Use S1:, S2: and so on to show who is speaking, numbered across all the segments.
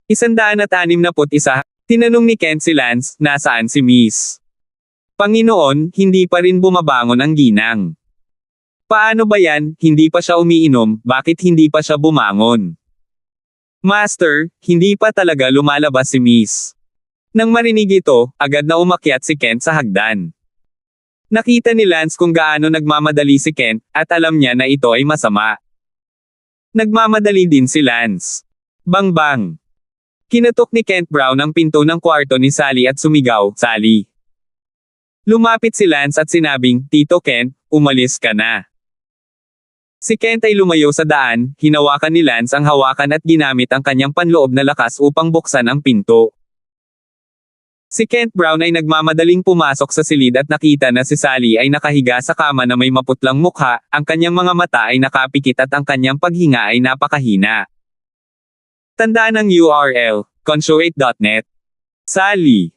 S1: 161. Tinanong ni Kent si Lance, nasaan si Miss? Panginoon, hindi pa rin bumabangon ang ginang. Paano ba yan, hindi pa siya umiinom, bakit hindi pa siya bumangon? Master, hindi pa talaga lumalabas si Miss. Nang marinig ito, agad na umakyat si Kent sa hagdan. Nakita ni Lance kung gaano nagmamadali si Kent, at alam niya na ito ay masama. Nagmamadali din si Lance. Bang bang! Kinatok ni Kent Brown ang pinto ng kwarto ni Sally at sumigaw, Sally. Lumapit si Lance at sinabing, Tito Kent, umalis ka na. Si Kent ay lumayo sa daan, hinawakan ni Lance ang hawakan at ginamit ang kanyang panloob na lakas upang buksan ang pinto. Si Kent Brown ay nagmamadaling pumasok sa silid at nakita na si Sally ay nakahiga sa kama na may maputlang mukha, ang kanyang mga mata ay nakapikit at ang kanyang paghinga ay napakahina. Tandaan ang URL, consuate.net. Sally.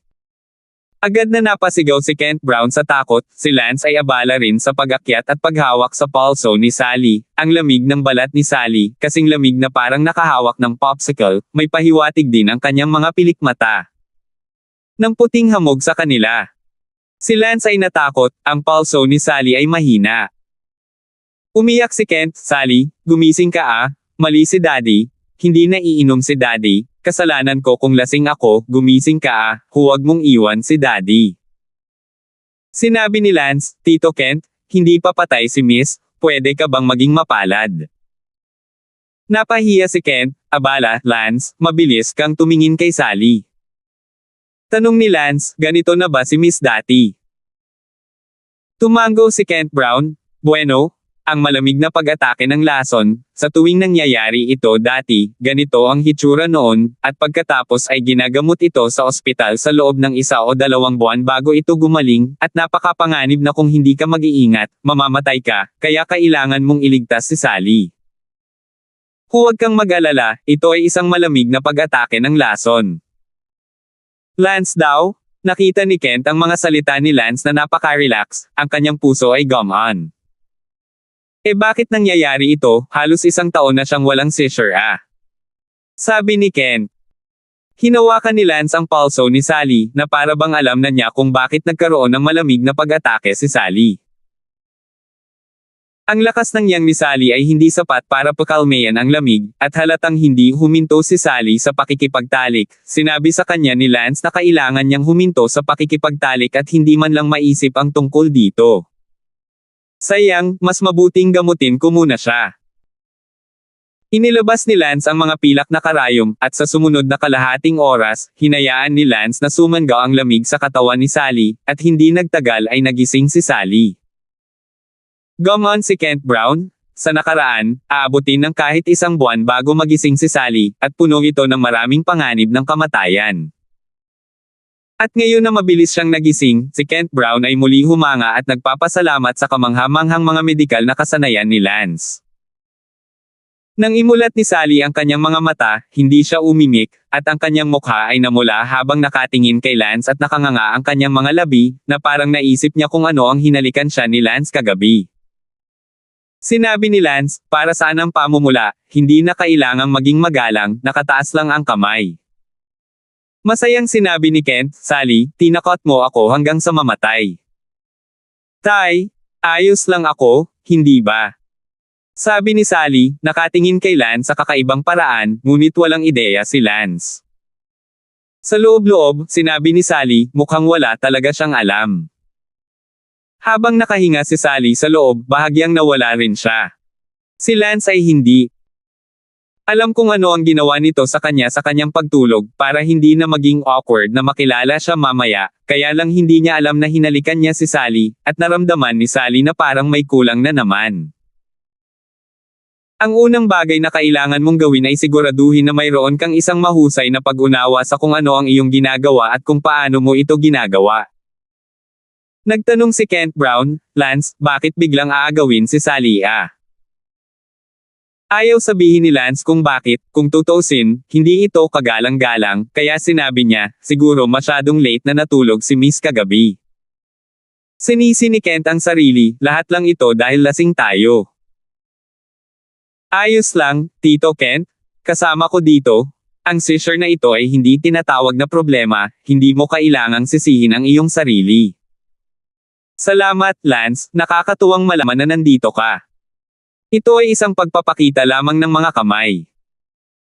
S1: Agad na napasigaw si Kent Brown sa takot, si Lance ay abala rin sa pag-akyat at paghawak sa pulso ni Sally. Ang lamig ng balat ni Sally, kasing lamig na parang nakahawak ng popsicle, may pahiwatig din ang kanyang mga pilikmata. Nang puting hamog sa kanila. Si Lance ay natakot, ang pulso ni Sally ay mahina. Umiyak si Kent, Sally, gumising ka ah, mali si Daddy. Hindi na iinom si Daddy, kasalanan ko kung lasing ako, gumising ka ah, huwag mong iwan si Daddy. Sinabi ni Lance, Tito Kent, hindi pa patay si Miss, pwede ka bang maging mapalad? Napahiya si Kent, abala, Lance, mabilis kang tumingin kay Sally. Tanong ni Lance, ganito na ba si Miss dati? Tumango si Kent Brown, bueno, ang malamig na pag-atake ng lason, sa tuwing nangyayari ito dati, ganito ang hitsura noon, at pagkatapos ay ginagamot ito sa ospital sa loob ng 1 o 2 buwan bago ito gumaling, at napakapanganib na kung hindi ka mag-iingat, mamamatay ka, kaya kailangan mong iligtas si Sally. Huwag kang mag-alala, ito ay isang malamig na pag-atake ng lason. Lance daw? Nakita ni Kent ang mga salita ni Lance na napaka-relax, ang kanyang puso ay gumaan. Bakit nangyayari ito, halos 1 taon na siyang walang seizure ah. Sabi ni Kent. Hinawakan ni Lance ang pulso ni Sally, na para bang alam na niya kung bakit nagkaroon ng malamig na pag-atake si Sally. Ang lakas ng yang ni Sally ay hindi sapat para pakalmayan ang lamig, at halatang hindi huminto si Sally sa pakikipagtalik. Sinabi sa kanya ni Lance na kailangan niyang huminto sa pakikipagtalik at hindi man lang maisip ang tungkol dito. Sayang, mas mabuting gamutin ko muna siya. Inilabas ni Lance ang mga pilak na karayom, at sa sumunod na kalahating oras, hinayaan ni Lance na sumanggaw ang lamig sa katawan ni Sally, at hindi nagtagal ay nagising si Sally. Gumaan si Kent Brown, sa nakaraan, aabutin ng kahit 1 buwan bago magising si Sally, at puno ito ng maraming panganib ng kamatayan. At ngayon na mabilis siyang nagising, si Kent Brown ay muli humanga at nagpapasalamat sa kamangha-manghang mga medikal na kasanayan ni Lance. Nang imulat ni Sally ang kanyang mga mata, hindi siya umimik, at ang kanyang mukha ay namula habang nakatingin kay Lance at nakanganga ang kanyang mga labi, na parang naisip niya kung ano ang hinalikan siya ni Lance kagabi. Sinabi ni Lance, para saan ang pamumula, hindi na kailangang maging magalang, nakataas lang ang kamay. Masayang sinabi ni Kent, Sally, tinakot mo ako hanggang sa mamatay. Tay, ayos lang ako, hindi ba? Sabi ni Sally, nakatingin kay Lance sa kakaibang paraan, ngunit walang ideya si Lance. Sa loob-loob, sinabi ni Sally, mukhang wala talaga siyang alam. Habang nakahinga si Sally sa loob, bahagyang nawala rin siya. Si Lance ay hindi. Alam kung ano ang ginawa nito sa kanyang pagtulog, para hindi na maging awkward na makilala siya mamaya, kaya lang hindi niya alam na hinalikan niya si Sally, at naramdaman ni Sally na parang may kulang na naman. Ang unang bagay na kailangan mong gawin ay siguraduhin na mayroon kang isang mahusay na pag-unawa sa kung ano ang iyong ginagawa at kung paano mo ito ginagawa. Nagtanong si Kent Brown, Lance, bakit biglang aagawin si Sally ah? Ayaw sabihin ni Lance kung bakit, kung tutuusin, hindi ito kagalang-galang, kaya sinabi niya, siguro masyadong late na natulog si Miss kagabi. Sinisi ni Kent ang sarili, lahat lang ito dahil lasing tayo. Ayos lang, Tito Kent, kasama ko dito, Ang seizure na ito ay hindi tinatawag na problema, hindi mo kailangang sisihin ang iyong sarili. Salamat, Lance, nakakatuwang malaman na nandito ka. Ito ay isang pagpapakita lamang ng mga kamay.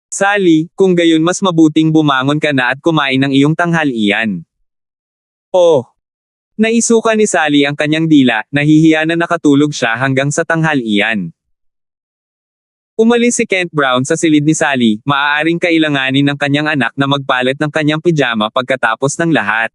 S1: Sally, kung gayon mas mabuting bumangon ka na at kumain ng iyong tanghalian. Oh! Naisuka ni Sally ang kanyang dila, nahihiya na nakatulog siya hanggang sa tanghalian. Umalis si Kent Brown sa silid ni Sally, maaaring kailanganin ng kanyang anak na magpalit ng kanyang pijama pagkatapos ng lahat.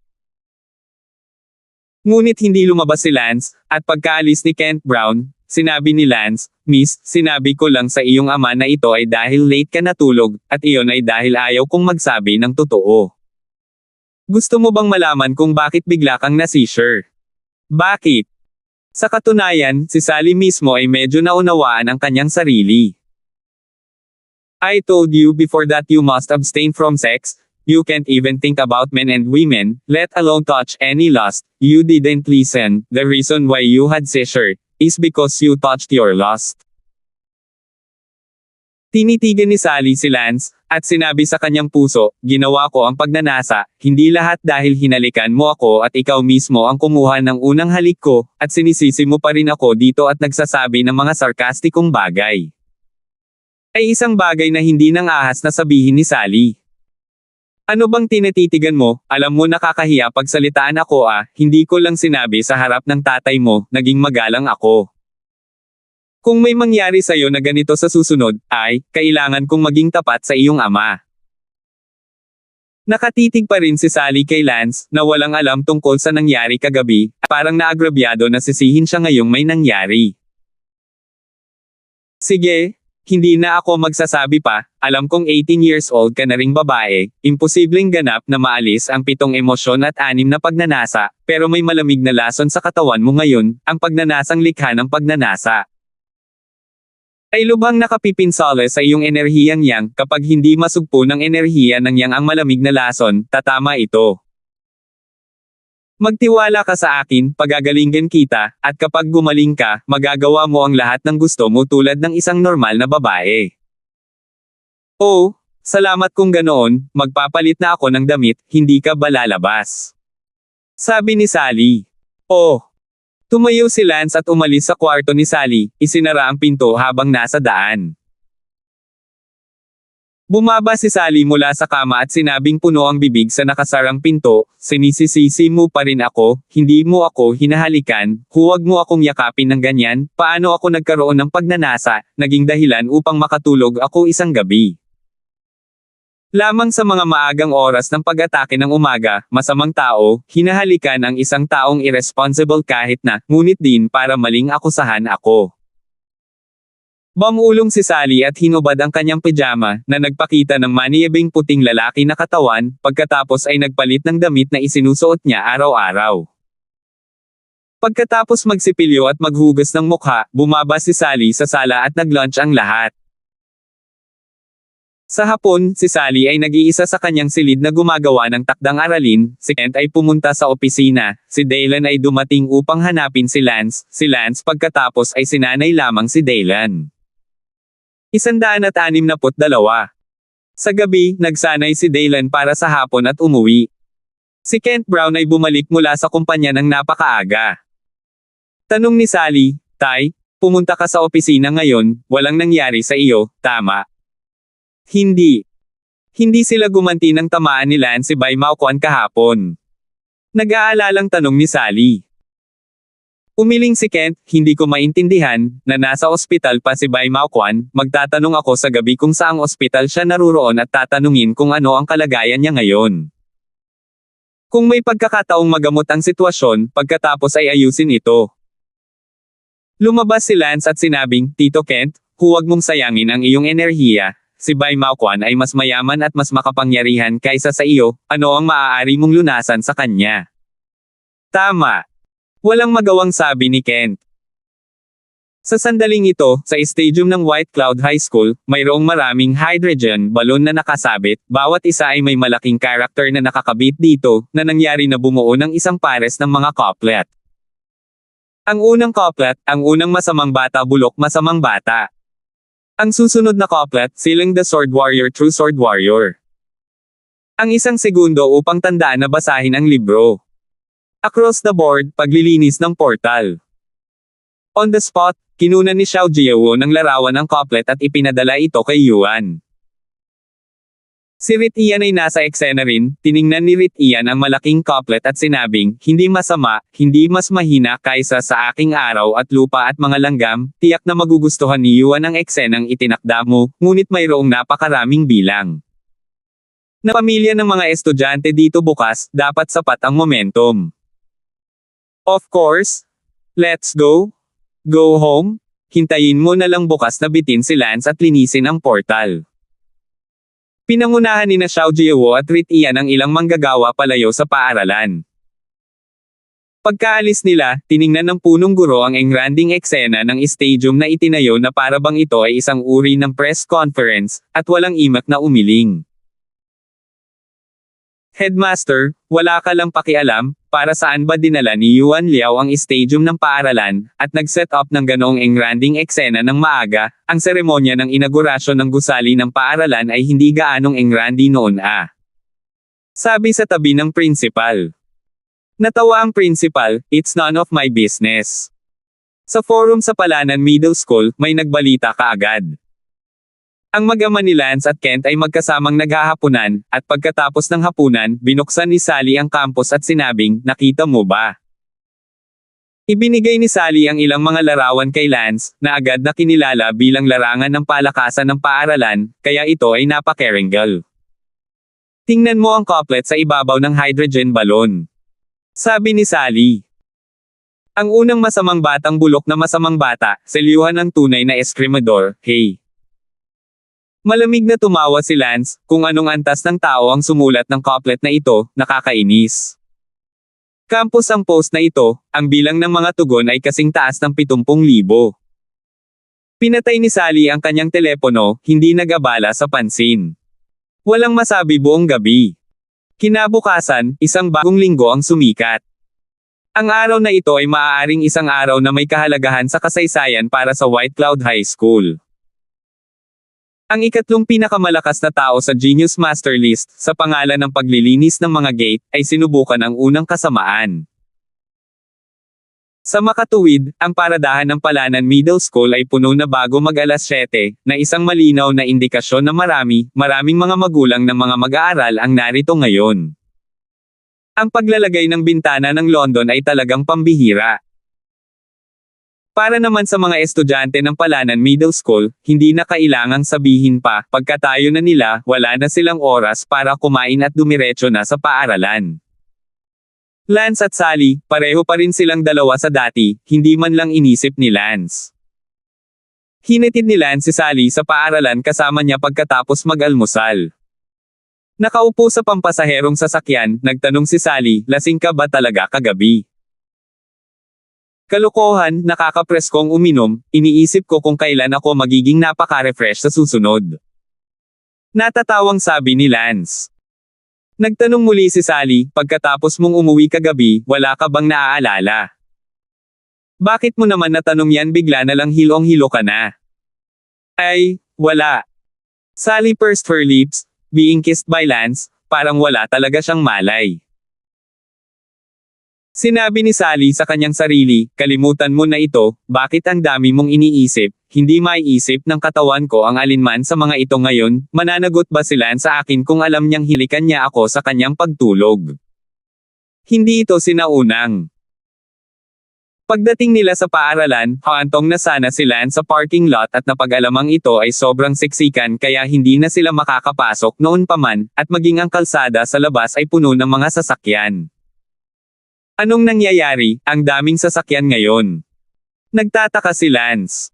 S1: Ngunit hindi lumabas si Lance, at pagkaalis ni Kent Brown, sinabi ni Lance, "Miss, sinabi ko lang sa iyong ama na ito ay dahil late ka natulog, at iyon ay dahil ayaw kong magsabi ng totoo. Gusto mo bang malaman kung bakit bigla kang na-seizure? Bakit?" Sa katunayan, si Sally mismo ay medyo naunawaan ang kanyang sarili. "I told you before that you must abstain from sex. You can't even think about men and women, let alone touch any lust. You didn't listen. The reason why you had seizure is because you touched your lust." Tinitigan ni Sally si Lance, at sinabi sa kanyang puso, "Ginawa ko ang pagnanasa, hindi lahat dahil hinalikan mo ako at ikaw mismo ang kumuha ng unang halik ko, at sinisisi mo pa rin ako dito at nagsasabi ng mga sarkastikong bagay." Ay isang bagay na hindi nang ahas na sabihin ni Sally. "Ano bang tinatitigan mo? Alam mo nakakahiya pagsalitaan ako hindi ko lang sinabi sa harap ng tatay mo, naging magalang ako. Kung may mangyari sa'yo na ganito sa susunod, kailangan kong maging tapat sa iyong ama." Nakatitig pa rin si Sally kay Lance, na walang alam tungkol sa nangyari kagabi, parang naagrabyado na sisihin siya ngayong may nangyari. "Sige. Hindi na ako magsasabi pa, alam kong 18 years old ka na ring babae, imposibleng ganap na maalis ang 7 emosyon at 6 na pagnanasa, pero may malamig na lason sa katawan mo ngayon, ang pagnanasang likha ng pagnanasa. Ay lubhang nakapipinsala sa iyong enerhiyang yang, kapag hindi masugpo ng enerhiya ng yang ang malamig na lason, tatama ito. Magtiwala ka sa akin, pagagalingan kita, at kapag gumaling ka, magagawa mo ang lahat ng gusto mo tulad ng isang normal na babae." "Oh, salamat kung ganoon, magpapalit na ako ng damit, hindi ka ba lalabas?" sabi ni Sally. "Oh." Tumayo si Lance at umalis sa kwarto ni Sally, isinara ang pinto habang nasa daan. Bumaba si Sally mula sa kama at sinabing puno ang bibig sa nakasarang pinto, "Sinisisisi mo pa rin ako, hindi mo ako hinahalikan, huwag mo akong yakapin ng ganyan, paano ako nagkaroon ng pagnanasa, naging dahilan upang makatulog ako isang gabi. Lamang sa mga maagang oras ng pag-atake ng umaga, masamang tao, hinahalikan ang isang taong irresponsible kahit na, ngunit din para maling akusahan ako." Bamulong si Sally at hinubad ang kanyang pijama, na nagpakita ng maniebing puting lalaki na katawan, pagkatapos ay nagpalit ng damit na isinusuot niya araw-araw. Pagkatapos magsipilyo at maghugas ng mukha, bumaba si Sally sa sala at nag-lunch ang lahat. Sa hapon, si Sally ay nag-iisa sa kanyang silid na gumagawa ng takdang aralin, si Kent ay pumunta sa opisina, si Daylan ay dumating upang hanapin si Lance pagkatapos ay sinanay lamang si Daylan. 162. Sa gabi, nagsanay si Daylan para sa hapon at umuwi. Si Kent Brown ay bumalik mula sa kumpanya ng napakaaga. Tanong ni Sally, "Tay, pumunta ka sa opisina ngayon, walang nangyari sa iyo, tama?" Hindi. Hindi sila gumanti ng tamaan ni Lance si Bai Maoquan kahapon. Nag-aalalang tanong ni Sally. Umiling si Kent, "Hindi ko maintindihan, na nasa ospital pa si Bai Maoquan, magtatanong ako sa gabi kung saang ospital siya naruroon at tatanungin kung ano ang kalagayan niya ngayon. Kung may pagkakataong magamot ang sitwasyon, pagkatapos ay ayusin ito." Lumabas si Lance at sinabing, "Tito Kent, huwag mong sayangin ang iyong enerhiya, si Bai Maoquan ay mas mayaman at mas makapangyarihan kaysa sa iyo, ano ang maaari mong lunasan sa kanya?" "Tama." Walang magawang sabi ni Kent. Sa sandaling ito, sa stadium ng White Cloud High School, mayroong maraming hydrogen balloon na nakasabit, bawat isa ay may malaking character na nakakabit dito, na nangyari na bumuo ng isang pares ng mga couplet. Ang unang couplet, ang unang masamang bata bulok masamang bata. Ang susunod na couplet, Siling the Sword Warrior True Sword Warrior. Ang 1 segundo upang tandaan na basahin ang libro. Across the board, paglilinis ng portal. On the spot, kinunan ni Xiao Jiawo ng larawan ng couplet at ipinadala ito kay Yuan. Si Rit Ian ay nasa eksena rin, tiningnan ni Rit Ian ang malaking couplet at sinabing, hindi masama, hindi mas mahina kaysa sa aking araw at lupa at mga langgam, tiyak na magugustuhan ni Yuan ang eksenang itinakda mo, ngunit mayroong napakaraming bilang. Na pamilya ng mga estudyante dito bukas, dapat sapat ang momentum. Of course. Let's go. Go home. Hintayin mo na lang bukas na bitin si Lance at linisin ang portal. Pinangunahan ni na Xiao Jiawo at Rit Ian ang ilang manggagawa palayo sa paaralan. Pagkaalis nila, tiningnan ng punong guro ang engranding eksena ng stadium na itinayo na para bang ito ay isang uri ng press conference, at walang imak na umiling. Headmaster, wala ka lang pakialam, para saan ba dinala ni Yuan Liao ang stadium ng paaralan, at nag-set up ng ganoong engranding eksena ng maaga, ang seremonya ng inaugurasyon ng gusali ng paaralan ay hindi gaanong engrandi noon sabi sa tabi ng principal. Natawa ang principal, it's none of my business. Sa forum sa Palanan Middle School, may nagbalita kaagad. Ang mag-ama ni Lance at Kent ay magkasamang naghahapunan, at pagkatapos ng hapunan, binuksan ni Sally ang campus at sinabing, nakita mo ba? Ibinigay ni Sally ang ilang mga larawan kay Lance, na agad na kinilala bilang larangan ng palakasan ng paaralan, kaya ito ay napaka-caringal. Tingnan mo ang couplet sa ibabaw ng hydrogen balloon. Sabi ni Sally. Ang unang masamang batang bulok na masamang bata, selyuhan ng tunay na eskrimador, hey. Malamig na tumawa si Lance, kung anong antas ng tao ang sumulat ng couplet na ito, nakakainis. Campus ang post na ito, ang bilang ng mga tugon ay kasing taas ng 70,000. Pinatay ni Sally ang kanyang telepono, hindi nag-abala sa pansin. Walang masabi buong gabi. Kinabukasan, isang bagong linggo ang sumikat. Ang araw na ito ay maaaring isang araw na may kahalagahan sa kasaysayan para sa White Cloud High School. Ang ikatlong pinakamalakas na tao sa Genius Master List, sa pangalan ng paglilinis ng mga gate, ay sinubukan ang unang kasamaan. Sa makatuwid, ang paradahan ng Palanan Middle School ay puno na bago mag-alas 7, na isang malinaw na indikasyon na maraming mga magulang ng mga mag-aaral ang narito ngayon. Ang paglalagay ng bintana ng London ay talagang pambihira. Para naman sa mga estudyante ng Palanan Middle School, hindi na kailangang sabihin pa, pagkatayo na nila, wala na silang oras para kumain at dumiretso na sa paaralan. Lance at Sally, pareho pa rin silang dalawa sa dati, hindi man lang inisip ni Lance. Hinatid ni Lance si Sally sa paaralan kasama niya pagkatapos mag-almusal. Nakaupo sa pampasaherong sasakyan, nagtanong si Sally, lasing ka ba talaga kagabi? Kalokohan, nakakapreskong uminom, iniisip ko kung kailan ako magiging napaka-refresh sa susunod. Natatawang sabi ni Lance. Nagtanong muli si Sally, pagkatapos mong umuwi kagabi, wala ka bang naaalala? Bakit mo naman natanong yan bigla na lang hilong-hilo ka na? Ay, wala. Sally pursed her lips, being kissed by Lance, parang wala talaga siyang malay. Sinabi ni Sally sa kanyang sarili, kalimutan mo na ito, bakit ang dami mong iniisip, hindi maiisip ng katawan ko ang alinman sa mga ito ngayon, mananagot ba si Lance sa akin kung alam niyang hilikan niya ako sa kanyang pagtulog? Hindi ito sinaunang. Pagdating nila sa paaralan, haantong na sana si Lance sa parking lot at napag-alamang ito ay sobrang siksikan kaya hindi na sila makakapasok noon pa man, at maging ang kalsada sa labas ay puno ng mga sasakyan. Anong nangyayari, ang daming sasakyan ngayon? Nagtataka si Lance.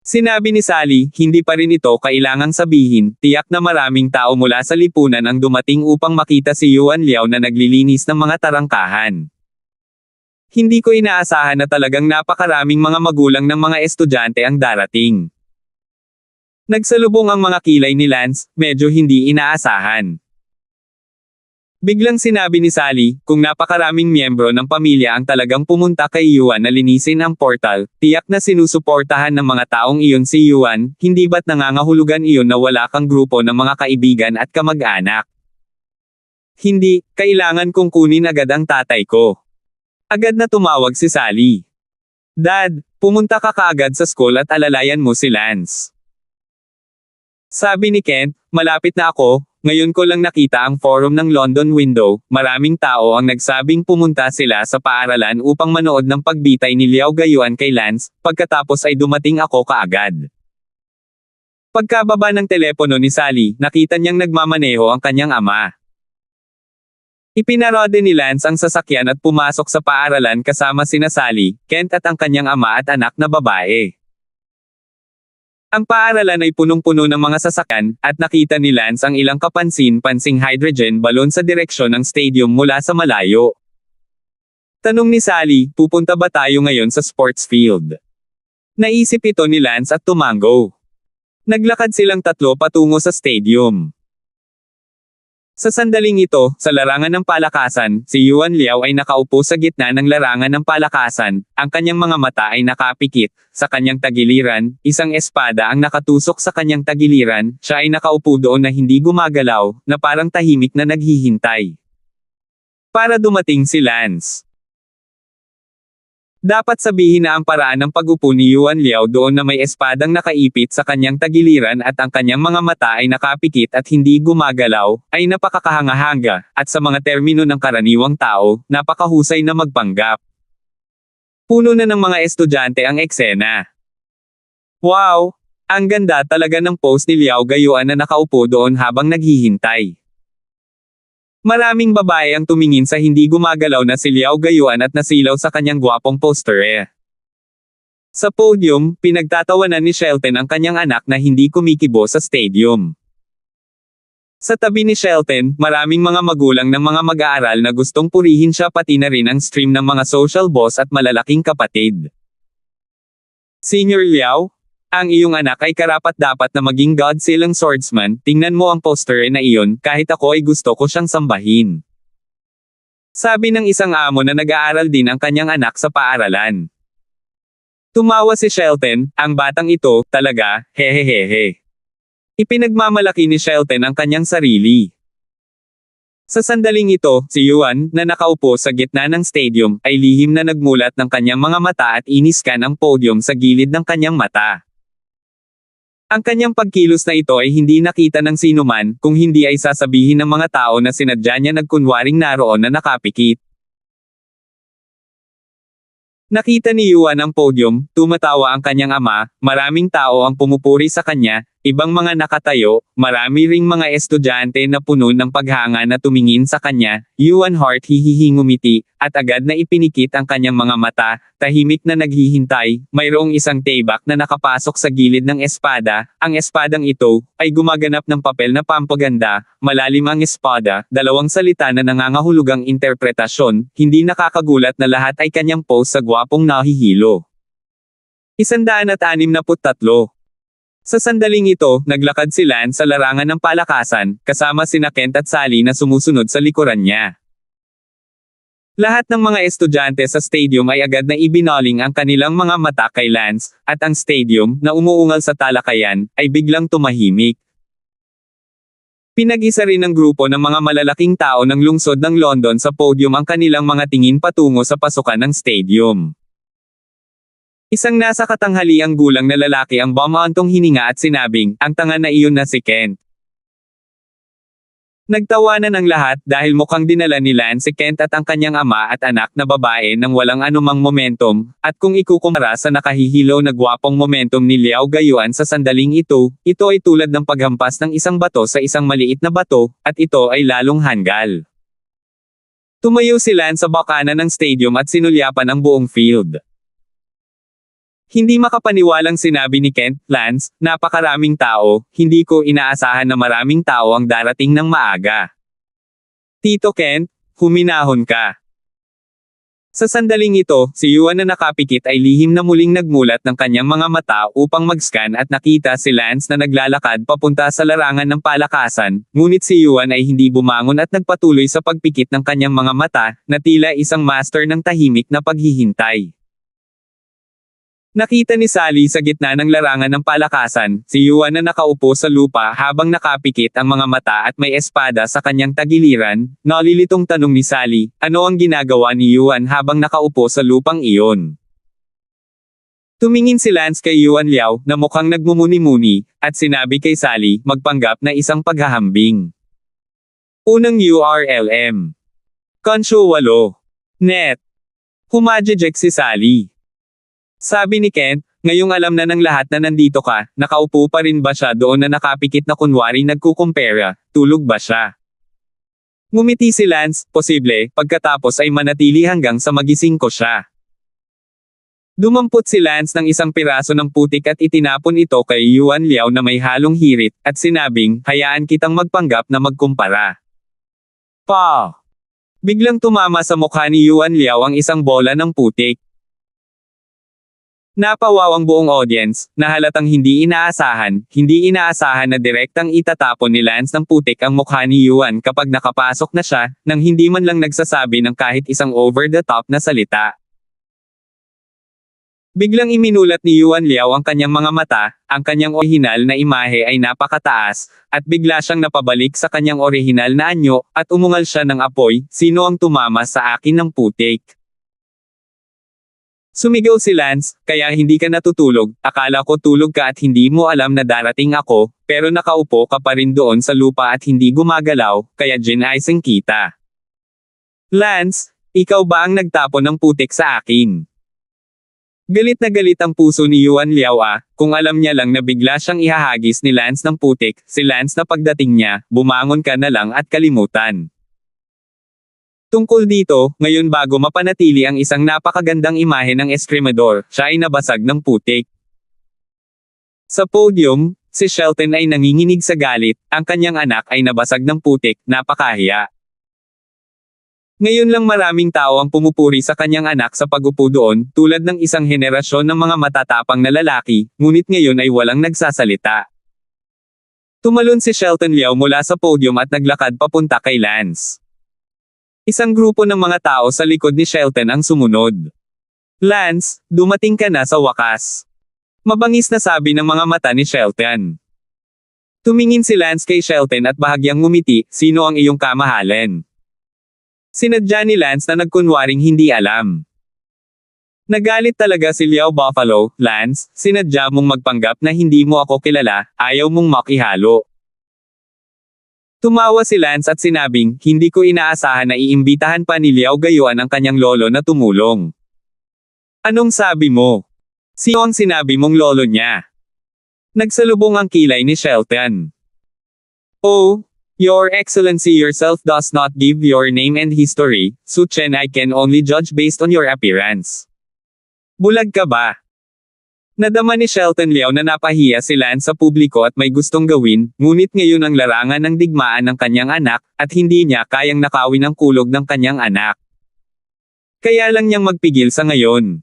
S1: Sinabi ni Sally, hindi pa rin ito kailangang sabihin, tiyak na maraming tao mula sa lipunan ang dumating upang makita si Yuan Liao na naglilinis ng mga tarangkahan. Hindi ko inaasahan na talagang napakaraming mga magulang ng mga estudyante ang darating. Nagsalubong ang mga kilay ni Lance, medyo hindi inaasahan. Biglang sinabi ni Sally, kung napakaraming miyembro ng pamilya ang talagang pumunta kay Yuan na linisin ang portal, tiyak na sinusuportahan ng mga taong iyon si Yuan, hindi ba't nangangahulugan iyon na wala kang grupo ng mga kaibigan at kamag-anak? Hindi, kailangan kong kunin agad ang tatay ko. Agad na tumawag si Sally. Dad, pumunta ka kaagad sa school at alalayan mo si Lance. Sabi ni Kent, malapit na ako, ngayon ko lang nakita ang forum ng London Window, maraming tao ang nagsabing pumunta sila sa paaralan upang manood ng pagbitay ni Liao Gayuan kay Lance, pagkatapos ay dumating ako kaagad. Pagkababa ng telepono ni Sally, nakita niyang nagmamaneho ang kanyang ama. Ipinarode ni Lance ang sasakyan at pumasok sa paaralan kasama sina Sally, Kent at ang kanyang ama at anak na babae. Ang paaralan ay punong-puno ng mga sasakyan, at nakita ni Lance ang ilang kapansin-pansing hydrogen balloon sa direksyon ng stadium mula sa malayo. Tanong ni Sally, pupunta ba tayo ngayon sa sports field? Naisip ito ni Lance at tumango. Naglakad silang tatlo patungo sa stadium. Sa sandaling ito, sa larangan ng palakasan, si Yuan Liao ay nakaupo sa gitna ng larangan ng palakasan, ang kanyang mga mata ay nakapikit, sa kanyang tagiliran, isang espada ang nakatusok sa kanyang tagiliran, siya ay nakaupo doon na hindi gumagalaw, na parang tahimik na naghihintay. Para dumating si Lance. Dapat sabihin na ang paraan ng pag-upo ni Yuan Liao doon na may espadang nakaipit sa kanyang tagiliran at ang kanyang mga mata ay nakapikit at hindi gumagalaw, ay napakakahanga-hanga, at sa mga termino ng karaniwang tao, napakahusay na magpanggap. Puno na ng mga estudyante ang eksena. Wow! Ang ganda talaga ng pose ni Liao Gayuan na nakaupo doon habang naghihintay. Maraming babae ang tumingin sa hindi gumagalaw na si Liao Gayuan at nasilaw sa kanyang gwapong poster. Sa podium, pinagtatawanan ni Shelton ang kanyang anak na hindi kumikibo sa stadium. Sa tabi ni Shelton, maraming mga magulang ng mga mag-aaral na gustong purihin siya pati na rin ang stream ng mga social boss at malalaking kapatid. Senior Liao, ang iyong anak ay karapat-dapat na maging God-silang swordsman, tingnan mo ang poster na iyon, kahit ako ay gusto ko siyang sambahin. Sabi ng isang amo na nag-aaral din ang kanyang anak sa paaralan. Tumawa si Shelton, ang batang ito, talaga, hehehehe. Ipinagmamalaki ni Shelton ang kanyang sarili. Sa sandaling ito, si Yuan, na nakaupo sa gitna ng stadium, ay lihim na nagmulat ng kanyang mga mata at iniskan ang podium sa gilid ng kanyang mata. Ang kanyang pagkilos na ito ay hindi nakita ng sinuman, kung hindi ay sasabihin ng mga tao na sinadya niya nagkunwaring naroon na nakapikit. Nakita ni Yuan ang podium, tumatawa ang kanyang ama, maraming tao ang pumupuri sa kanya, ibang mga nakatayo, marami ring mga estudyante na puno ng paghanga na tumingin sa kanya, Yuan Hart hihihingumiti, at agad na ipinikit ang kanyang mga mata, tahimik na naghihintay, mayroong isang tebak na nakapasok sa gilid ng espada, ang espadang ito, ay gumaganap ng papel na pampaganda, malalim ang espada, dalawang salita na nangangahulugang interpretasyon, hindi nakakagulat na lahat ay kanyang pose sa gwapong nahihilo. 163. Sa sandaling ito, naglakad si Lance sa larangan ng palakasan, kasama sina Kent at Sally na sumusunod sa likuran niya. Lahat ng mga estudyante sa stadium ay agad na ibinoling ang kanilang mga mata kay Lance, at ang stadium, na umuungal sa talakayan, ay biglang tumahimik. Pinag-isa rin ng grupo ng mga malalaking tao ng lungsod ng London sa podium ang kanilang mga tingin patungo sa pasukan ng stadium. Isang nasa katanghaliang gulang na lalaki ang bumaantong hininga at sinabing, ang tanga na iyon na si Kent. Nagtawanan ang lahat dahil mukhang dinala ni Lance si Kent at ang kanyang ama at anak na babae ng walang anumang momentum, at kung ikukumpara sa nakahihilaw na gwapong momentum ni Liao Gayuan sa sandaling ito ay tulad ng paghampas ng isang bato sa isang maliit na bato, at ito ay lalong hanggal. Tumayo si Lance sa bakanan ng stadium at sinulyapan ang buong field. Hindi makapaniwalang sinabi ni Kent, Lance, napakaraming tao, hindi ko inaasahan na maraming tao ang darating ng maaga. Tito Kent, huminahon ka. Sa sandaling ito, si Yuan na nakapikit ay lihim na muling nagmulat ng kanyang mga mata upang mag-scan at nakita si Lance na naglalakad papunta sa larangan ng palakasan, ngunit si Yuan ay hindi bumangon at nagpatuloy sa pagpikit ng kanyang mga mata, na tila isang master ng tahimik na paghihintay. Nakita ni Sally sa gitna ng larangan ng palakasan, si Yuan na nakaupo sa lupa habang nakapikit ang mga mata at may espada sa kanyang tagiliran. Nalilitong tanong ni Sally, ano ang ginagawa ni Yuan habang nakaupo sa lupang iyon? Tumingin si Lance kay Yuan Liao na mukhang nagmumuni-muni, at sinabi kay Sally, magpanggap na isang paghahambing. Unang URLM. Konsyo 8. Net. Humajejek si Sally. Sabi ni Kent, ngayong alam na ng lahat na nandito ka, nakaupo pa rin ba siya doon na nakapikit na kunwari nagkukumpera, tulog ba siya? Ngumiti si Lance, posible, pagkatapos ay manatili hanggang sa magising ko siya. Dumampot si Lance ng isang piraso ng putik at itinapon ito kay Yuan Liao na may halong hirit, at sinabing, hayaan kitang magpanggap na magkumpara. Pa! Biglang tumama sa mukha ni Yuan Liao ang isang bola ng putik. Napawawang buong audience, na halatang hindi inaasahan na direktang itatapon ni Lance ng putik ang mukha ni Yuan kapag nakapasok na siya, nang hindi man lang nagsasabi ng kahit isang over-the-top na salita. Biglang iminulat ni Yuan Liao ang kanyang mga mata, ang kanyang orihinal na imahe ay napakataas, at bigla siyang napabalik sa kanyang orihinal na anyo, at umungal siya ng apoy, sino ang tumama sa akin ng putik? Sumigaw si Lance, kaya hindi ka natutulog, akala ko tulog ka at hindi mo alam na darating ako, pero nakaupo ka pa rin doon sa lupa at hindi gumagalaw, kaya ginaising kita. Lance, ikaw ba ang nagtapon ng putik sa akin? Galit na galit ang puso ni Yuan Liao kung alam niya lang na bigla siyang ihahagis ni Lance ng putik, si Lance na pagdating niya, bumangon ka na lang at kalimutan. Tungkol dito, ngayon bago mapanatili ang isang napakagandang imahe ng eskrimador, siya ay nabasag ng putik. Sa podium, si Shelton ay nanginginig sa galit, ang kanyang anak ay nabasag ng putik, napakahiya. Ngayon lang maraming tao ang pumupuri sa kanyang anak sa pag-upo doon, tulad ng isang henerasyon ng mga matatapang na lalaki, ngunit ngayon ay walang nagsasalita. Tumalon si Shelton Liao mula sa podium at naglakad papunta kay Lance. Isang grupo ng mga tao sa likod ni Shelton ang sumunod. Lance, dumating ka na sa wakas. Mabangis na sabi ng mga mata ni Shelton. Tumingin si Lance kay Shelton at bahagyang ngumiti, sino ang iyong kamahalan? Sinadya ni Lance na nagkunwaring hindi alam. Nagalit talaga si Liao Buffalo, Lance, sinadya mong magpanggap na hindi mo ako kilala, ayaw mong makihalo. Tumawa si Lance at sinabing, hindi ko inaasahan na iimbitahan pa ni Liao Gayuan ang kanyang lolo na tumulong. Anong sabi mo? Sino ang sinabi mong lolo niya? Nagsalubong ang kilay ni Shelton. Oh, Your Excellency yourself does not give your name and history, so Chen I can only judge based on your appearance. Bulag ka ba? Nadama ni Shelton Liao na napahiya si Lance sa publiko at may gustong gawin, ngunit ngayon ang larangan ng digmaan ng kanyang anak, at hindi niya kayang nakawin ang kulog ng kanyang anak. Kaya lang niyang magpigil sa ngayon.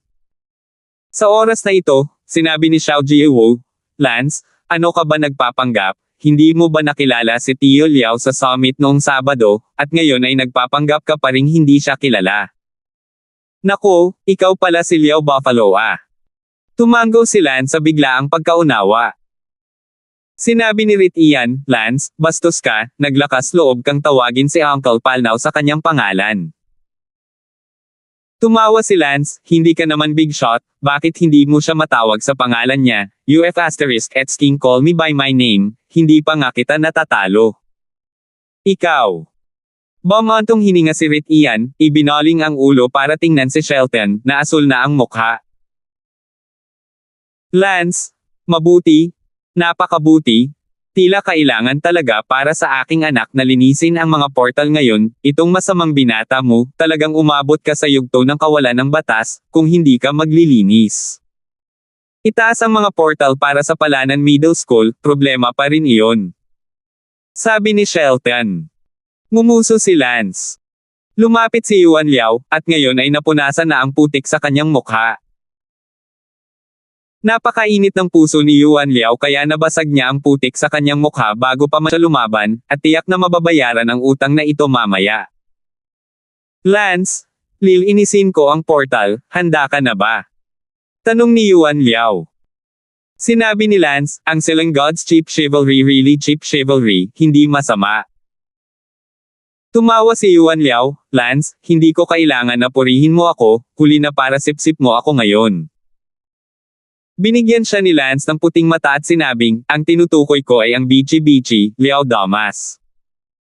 S1: Sa oras na ito, sinabi ni Xiao Jiewo, Lance, ano ka ba nagpapanggap? Hindi mo ba nakilala si Tio Liao sa summit noong Sabado, at ngayon ay nagpapanggap ka pa ring hindi siya kilala? Nako, ikaw pala si Liao Buffalo Tumango si Lance sa biglaang pagkaunawa. Sinabi ni Rit Ian, Lance, bastos ka, naglakas loob kang tawagin si Uncle Palnao sa kanyang pangalan. Tumawa si Lance, hindi ka naman big shot, bakit hindi mo siya matawag sa pangalan niya, UF asterisk at King call me by my name, hindi pa nga kita natatalo. Ikaw. Bumantong hininga si Rit Ian, ibinaling ang ulo para tingnan si Shelton, na asul na ang mukha. Lance, mabuti, napakabuti, tila kailangan talaga para sa aking anak na linisin ang mga portal ngayon, itong masamang binata mo, talagang umabot ka sa yugto ng kawalan ng batas, kung hindi ka maglilinis. Itaas ang mga portal para sa Palanan Middle School, problema pa rin iyon. Sabi ni Shelton. Ngumuso si Lance. Lumapit si Yuan Liao, at ngayon ay napunasan na ang putik sa kanyang mukha. Napakainit ng puso ni Yuan Liao kaya nabasag niya ang putik sa kanyang mukha bago pa siya lumaban, at tiyak na mababayaran ang utang na ito mamaya. Lance, lilinisin ko ang portal, handa ka na ba? Tanong ni Yuan Liao. Sinabi ni Lance, ang silang God's cheap chivalry really cheap chivalry, hindi masama. Tumawa si Yuan Liao, Lance, hindi ko kailangan na purihin mo ako, huli na para sip-sip mo ako ngayon. Binigyan siya ni Lance ng puting mata at sinabing, ang tinutukoy ko ay ang bichi-bichi, Liao Damas.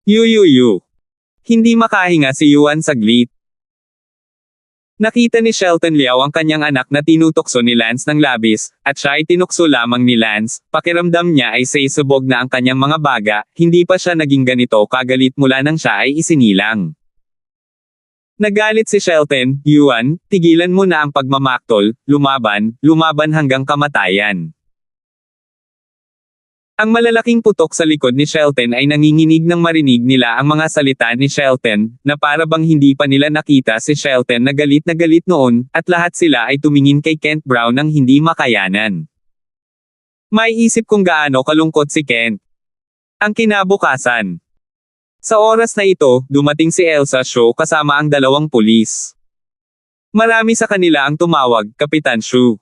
S1: Yu. Hindi makahinga si Yuan saglit. Nakita ni Shelton Liao ang kanyang anak na tinutokso ni Lance ng labis, at siya ay tinukso lamang ni Lance, pakiramdam niya ay sabog na ang kanyang mga baga, hindi pa siya naging ganito kagalit mula nang siya ay isinilang. Nagalit si Shelton, Yuan, tigilan mo na ang pagmamaktol, lumaban hanggang kamatayan. Ang malalaking putok sa likod ni Shelton ay nanginginig nang marinig nila ang mga salita ni Shelton, na para bang hindi pa nila nakita si Shelton na galit noon, at lahat sila ay tumingin kay Kent Brown ng hindi makayanan. May isip kung gaano kalungkot si Kent. Ang kinabukasan. Sa oras na ito, dumating si Elsa Shu kasama ang dalawang pulis. Marami sa kanila ang tumawag, Kapitan Shu.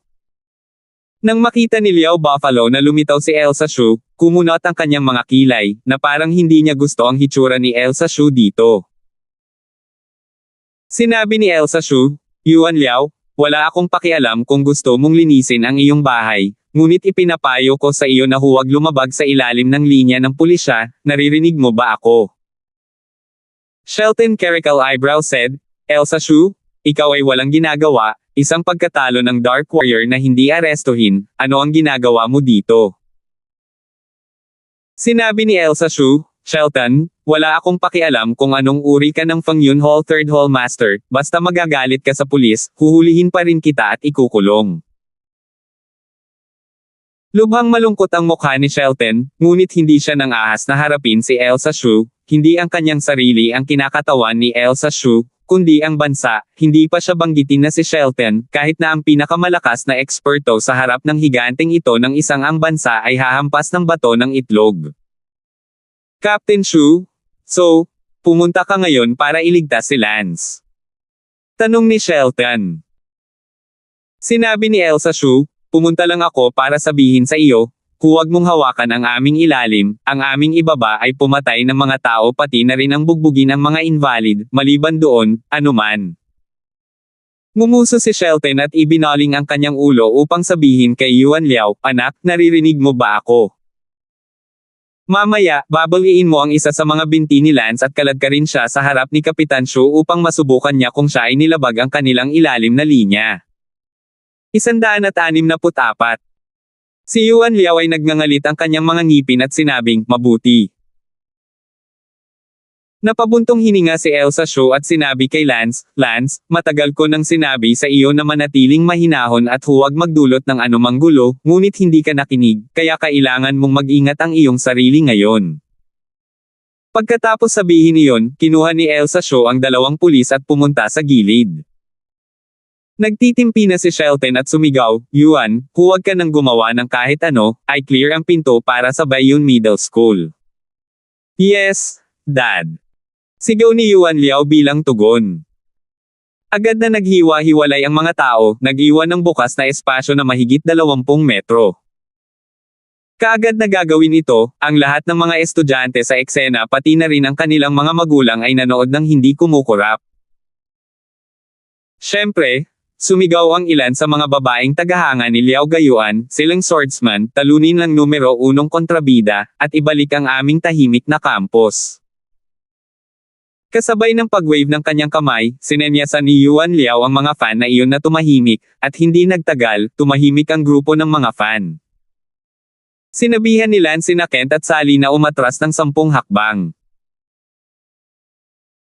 S1: Nang makita ni Liao Buffalo na lumitaw si Elsa Shu, kumunot ang kanyang mga kilay, na parang hindi niya gusto ang hitsura ni Elsa Shu dito. Sinabi ni Elsa Shu, Yuan Liao, wala akong pakialam kung gusto mong linisin ang iyong bahay, ngunit ipinapayo ko sa iyo na huwag lumabag sa ilalim ng linya ng pulisya, naririnig mo ba ako? Shelton Caracal Eyebrow said, Elsa Shu, ikaw ay walang ginagawa, isang pagkatalo ng Dark Warrior na hindi arestuhin, ano ang ginagawa mo dito? Sinabi ni Elsa Shu, Shelton, wala akong pakialam kung anong uri ka ng Fang Yun Hall Third Hall Master, basta magagalit ka sa pulis, huhulihin pa rin kita at ikukulong. Lubhang malungkot ang mukha ni Shelton, ngunit hindi siya nang ahas na harapin si Elsa Shu, hindi ang kanyang sarili ang kinakatawan ni Elsa Shu, kundi ang bansa, hindi pa siya banggitin na si Shelton, kahit na ang pinakamalakas na eksperto sa harap ng higanteng ito ng isang ang bansa ay hahampas ng bato ng itlog. Captain Shu, so, pumunta ka ngayon para iligtas si Lance? Tanong ni Shelton. Sinabi ni Elsa Shu, pumunta lang ako para sabihin sa iyo, huwag mong hawakan ang aming ilalim, ang aming ibaba ay pumatay ng mga tao pati na rin ang bugbugin ang mga invalid, maliban doon, anuman. Ngumuso si Shelton at ibinaling ang kanyang ulo upang sabihin kay Yuan Liao, anak, naririnig mo ba ako? Mamaya, babaliin mo ang isa sa mga binti ni Lance at kaladkarin siya sa harap ni Kapitan Shu upang masubukan niya kung siya ay nilabag ang kanilang ilalim na linya. 164. Si Yuan Liao ay nagngangalit ang kanyang mga ngipin at sinabing, mabuti. Napabuntong hininga si Elsa Shu at sinabi kay Lance, Lance, matagal ko nang sinabi sa iyo na manatiling mahinahon at huwag magdulot ng anumang gulo, ngunit hindi ka nakinig, kaya kailangan mong mag-ingat ang iyong sarili ngayon. Pagkatapos sabihin iyon, kinuha ni Elsa Shu ang dalawang pulis at pumunta sa gilid. Nagtitimpi na si Shelton at sumigaw, Yuan, huwag ka nang gumawa ng kahit ano, I clear ang pinto para sa Bayun Middle School. Yes, Dad. Sigaw ni Yuan Liao bilang tugon. Agad na naghiwa-hiwalay ang mga tao, nag-iwan ng bukas na espasyo na mahigit 20 metro. Kaagad na gagawin ito, ang lahat ng mga estudyante sa eksena pati na rin ang kanilang mga magulang ay nanood ng hindi kumukurap. Siyempre, sumigaw ang ilan sa mga babaeng tagahanga ni Liao Gayuan, silang swordsman, talunin ng numero 1 kontrabida, at ibalik ang aming tahimik na campus. Kasabay ng pag-wave ng kanyang kamay, sinenyasan ni Yuan Liao ang mga fan na iyon na tumahimik, at hindi nagtagal, tumahimik ang grupo ng mga fan. Sinabihan ni Lance sina Kent at Sally na umatras ng 10 hakbang.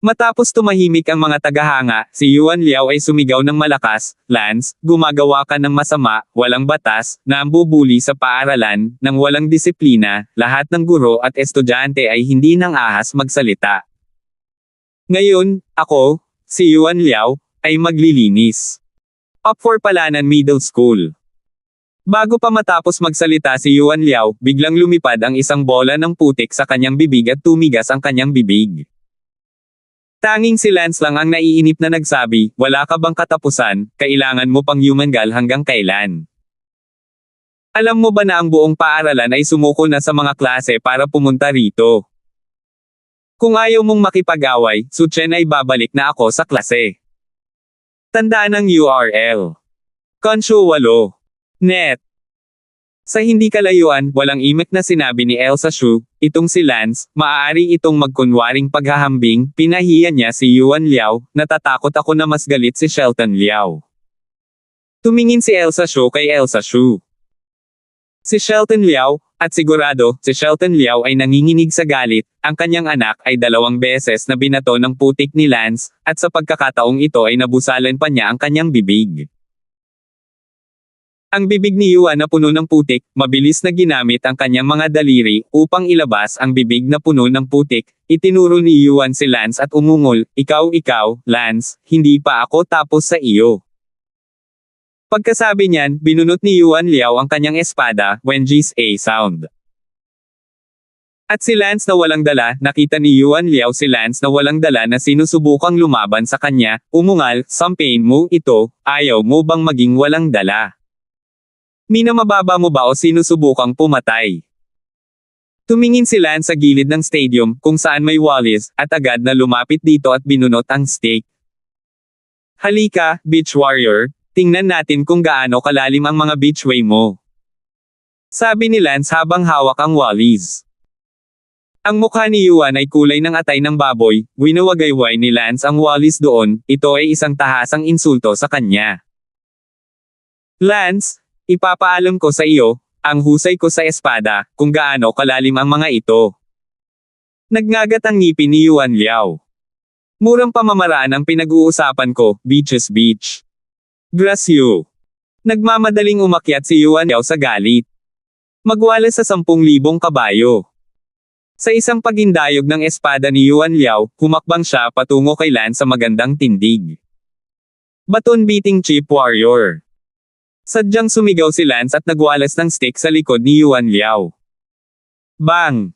S1: Matapos tumahimik ang mga tagahanga, si Yuan Liao ay sumigaw ng malakas, Lance, gumagawa ka ng masama, walang batas, na ambubuli sa paaralan, nang walang disiplina, lahat ng guro at estudyante ay hindi nang ahas magsalita. Ngayon, ako, si Yuan Liao, ay maglilinis. Up for Palanan Middle School. Bago pa matapos magsalita si Yuan Liao, biglang lumipad ang isang bola ng putik sa kanyang bibig at tumigas ang kanyang bibig. Tanging si Lance lang ang naiinip na nagsabi, wala ka bang katapusan, kailangan mo pang human gal hanggang kailan? Alam mo ba na ang buong paaralan ay sumuko na sa mga klase para pumunta rito? Kung ayaw mong makipag-away, Suchen ay babalik na ako sa klase. Tandaan ang URL. Konshu 8. Net. Sa hindi kalayuan, walang imik na sinabi ni Elsa Shu, itong si Lance, maaari itong magkunwaring paghahambing, pinahiya niya si Yuan Liao, natatakot ako na mas galit si Shelton Liao. Tumingin si Elsa Shu kay Elsa Shu. Si Shelton Liao, at sigurado, si Shelton Liao ay nanginginig sa galit, ang kanyang anak ay 2 beses na binato ng putik ni Lance, at sa pagkakataong ito ay nabusalan pa niya ang kanyang bibig. Ang bibig ni Yuan na puno ng putik, mabilis na ginamit ang kanyang mga daliri upang ilabas ang bibig na puno ng putik. Itinuro ni Yuan si Lance at umungol, ikaw, Lance, hindi pa ako tapos sa iyo. Pagkasabi niyan, binunot ni Yuan Liao ang kanyang espada, Wenji's A sound. At si Lance na walang dala, nakita ni Yuan Liao si Lance na walang dala na sinusubukang lumaban sa kanya, umungal, sampain mo ito, ayaw mo bang maging walang dala? Minamababa mo ba o sinusubukang pumatay? Tumingin si Lance sa gilid ng stadium, kung saan may wallis, at agad na lumapit dito at binunot ang stake. Halika, beach warrior, tingnan natin kung gaano kalalim ang mga beachway mo. Sabi ni Lance habang hawak ang wallis. Ang mukha ni Yuan ay kulay ng atay ng baboy, winawagayway ni Lance ang wallis doon, ito ay isang tahasang insulto sa kanya. Lance, ipapaalam ko sa iyo, ang husay ko sa espada, kung gaano kalalim ang mga ito. Nagngagat ang ngipin ni Yuan Liao. Murang pamamaraan ang pinag-uusapan ko, beaches beach. Grasyo. Nagmamadaling umakyat si Yuan Liao sa galit. Magwalas sa 10,000 kabayo. Sa isang pagindayog ng espada ni Yuan Liao, humakbang siya patungo kay Lance sa magandang tindig. Baton beating chip warrior. Sadyang sumigaw si Lance at nagwalas ng stick sa likod ni Yuan Liao. Bang!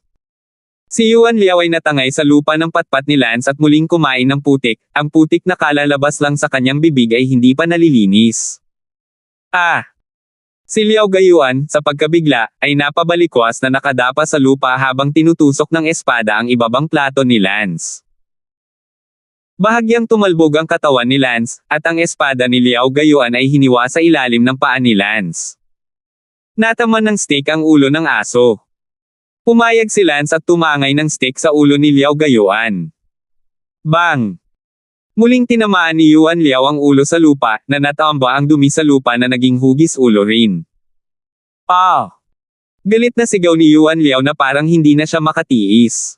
S1: Si Yuan Liao ay natangay sa lupa ng patpat ni Lance at muling kumain ng putik, ang putik na kalalabas lang sa kanyang bibig ay hindi pa nalilinis. Si Liao Gayuan, sa pagkabigla, ay napabalikwas na nakadapa sa lupa habang tinutusok ng espada ang ibabang plato ni Lance. Bahagyang tumalbog ang katawan ni Lance, at ang espada ni Liao Gayuan ay hiniwa sa ilalim ng paa ni Lance. Nataman ng stick ang ulo ng aso. Pumayag si Lance at tumangay ng stick sa ulo ni Liao Gayuan. Bang! Muling tinamaan ni Yuan Liao ang ulo sa lupa, na natamba ang dumi sa lupa na naging hugis ulo rin. Galit na sigaw ni Yuan Liao na parang hindi na siya makatiis.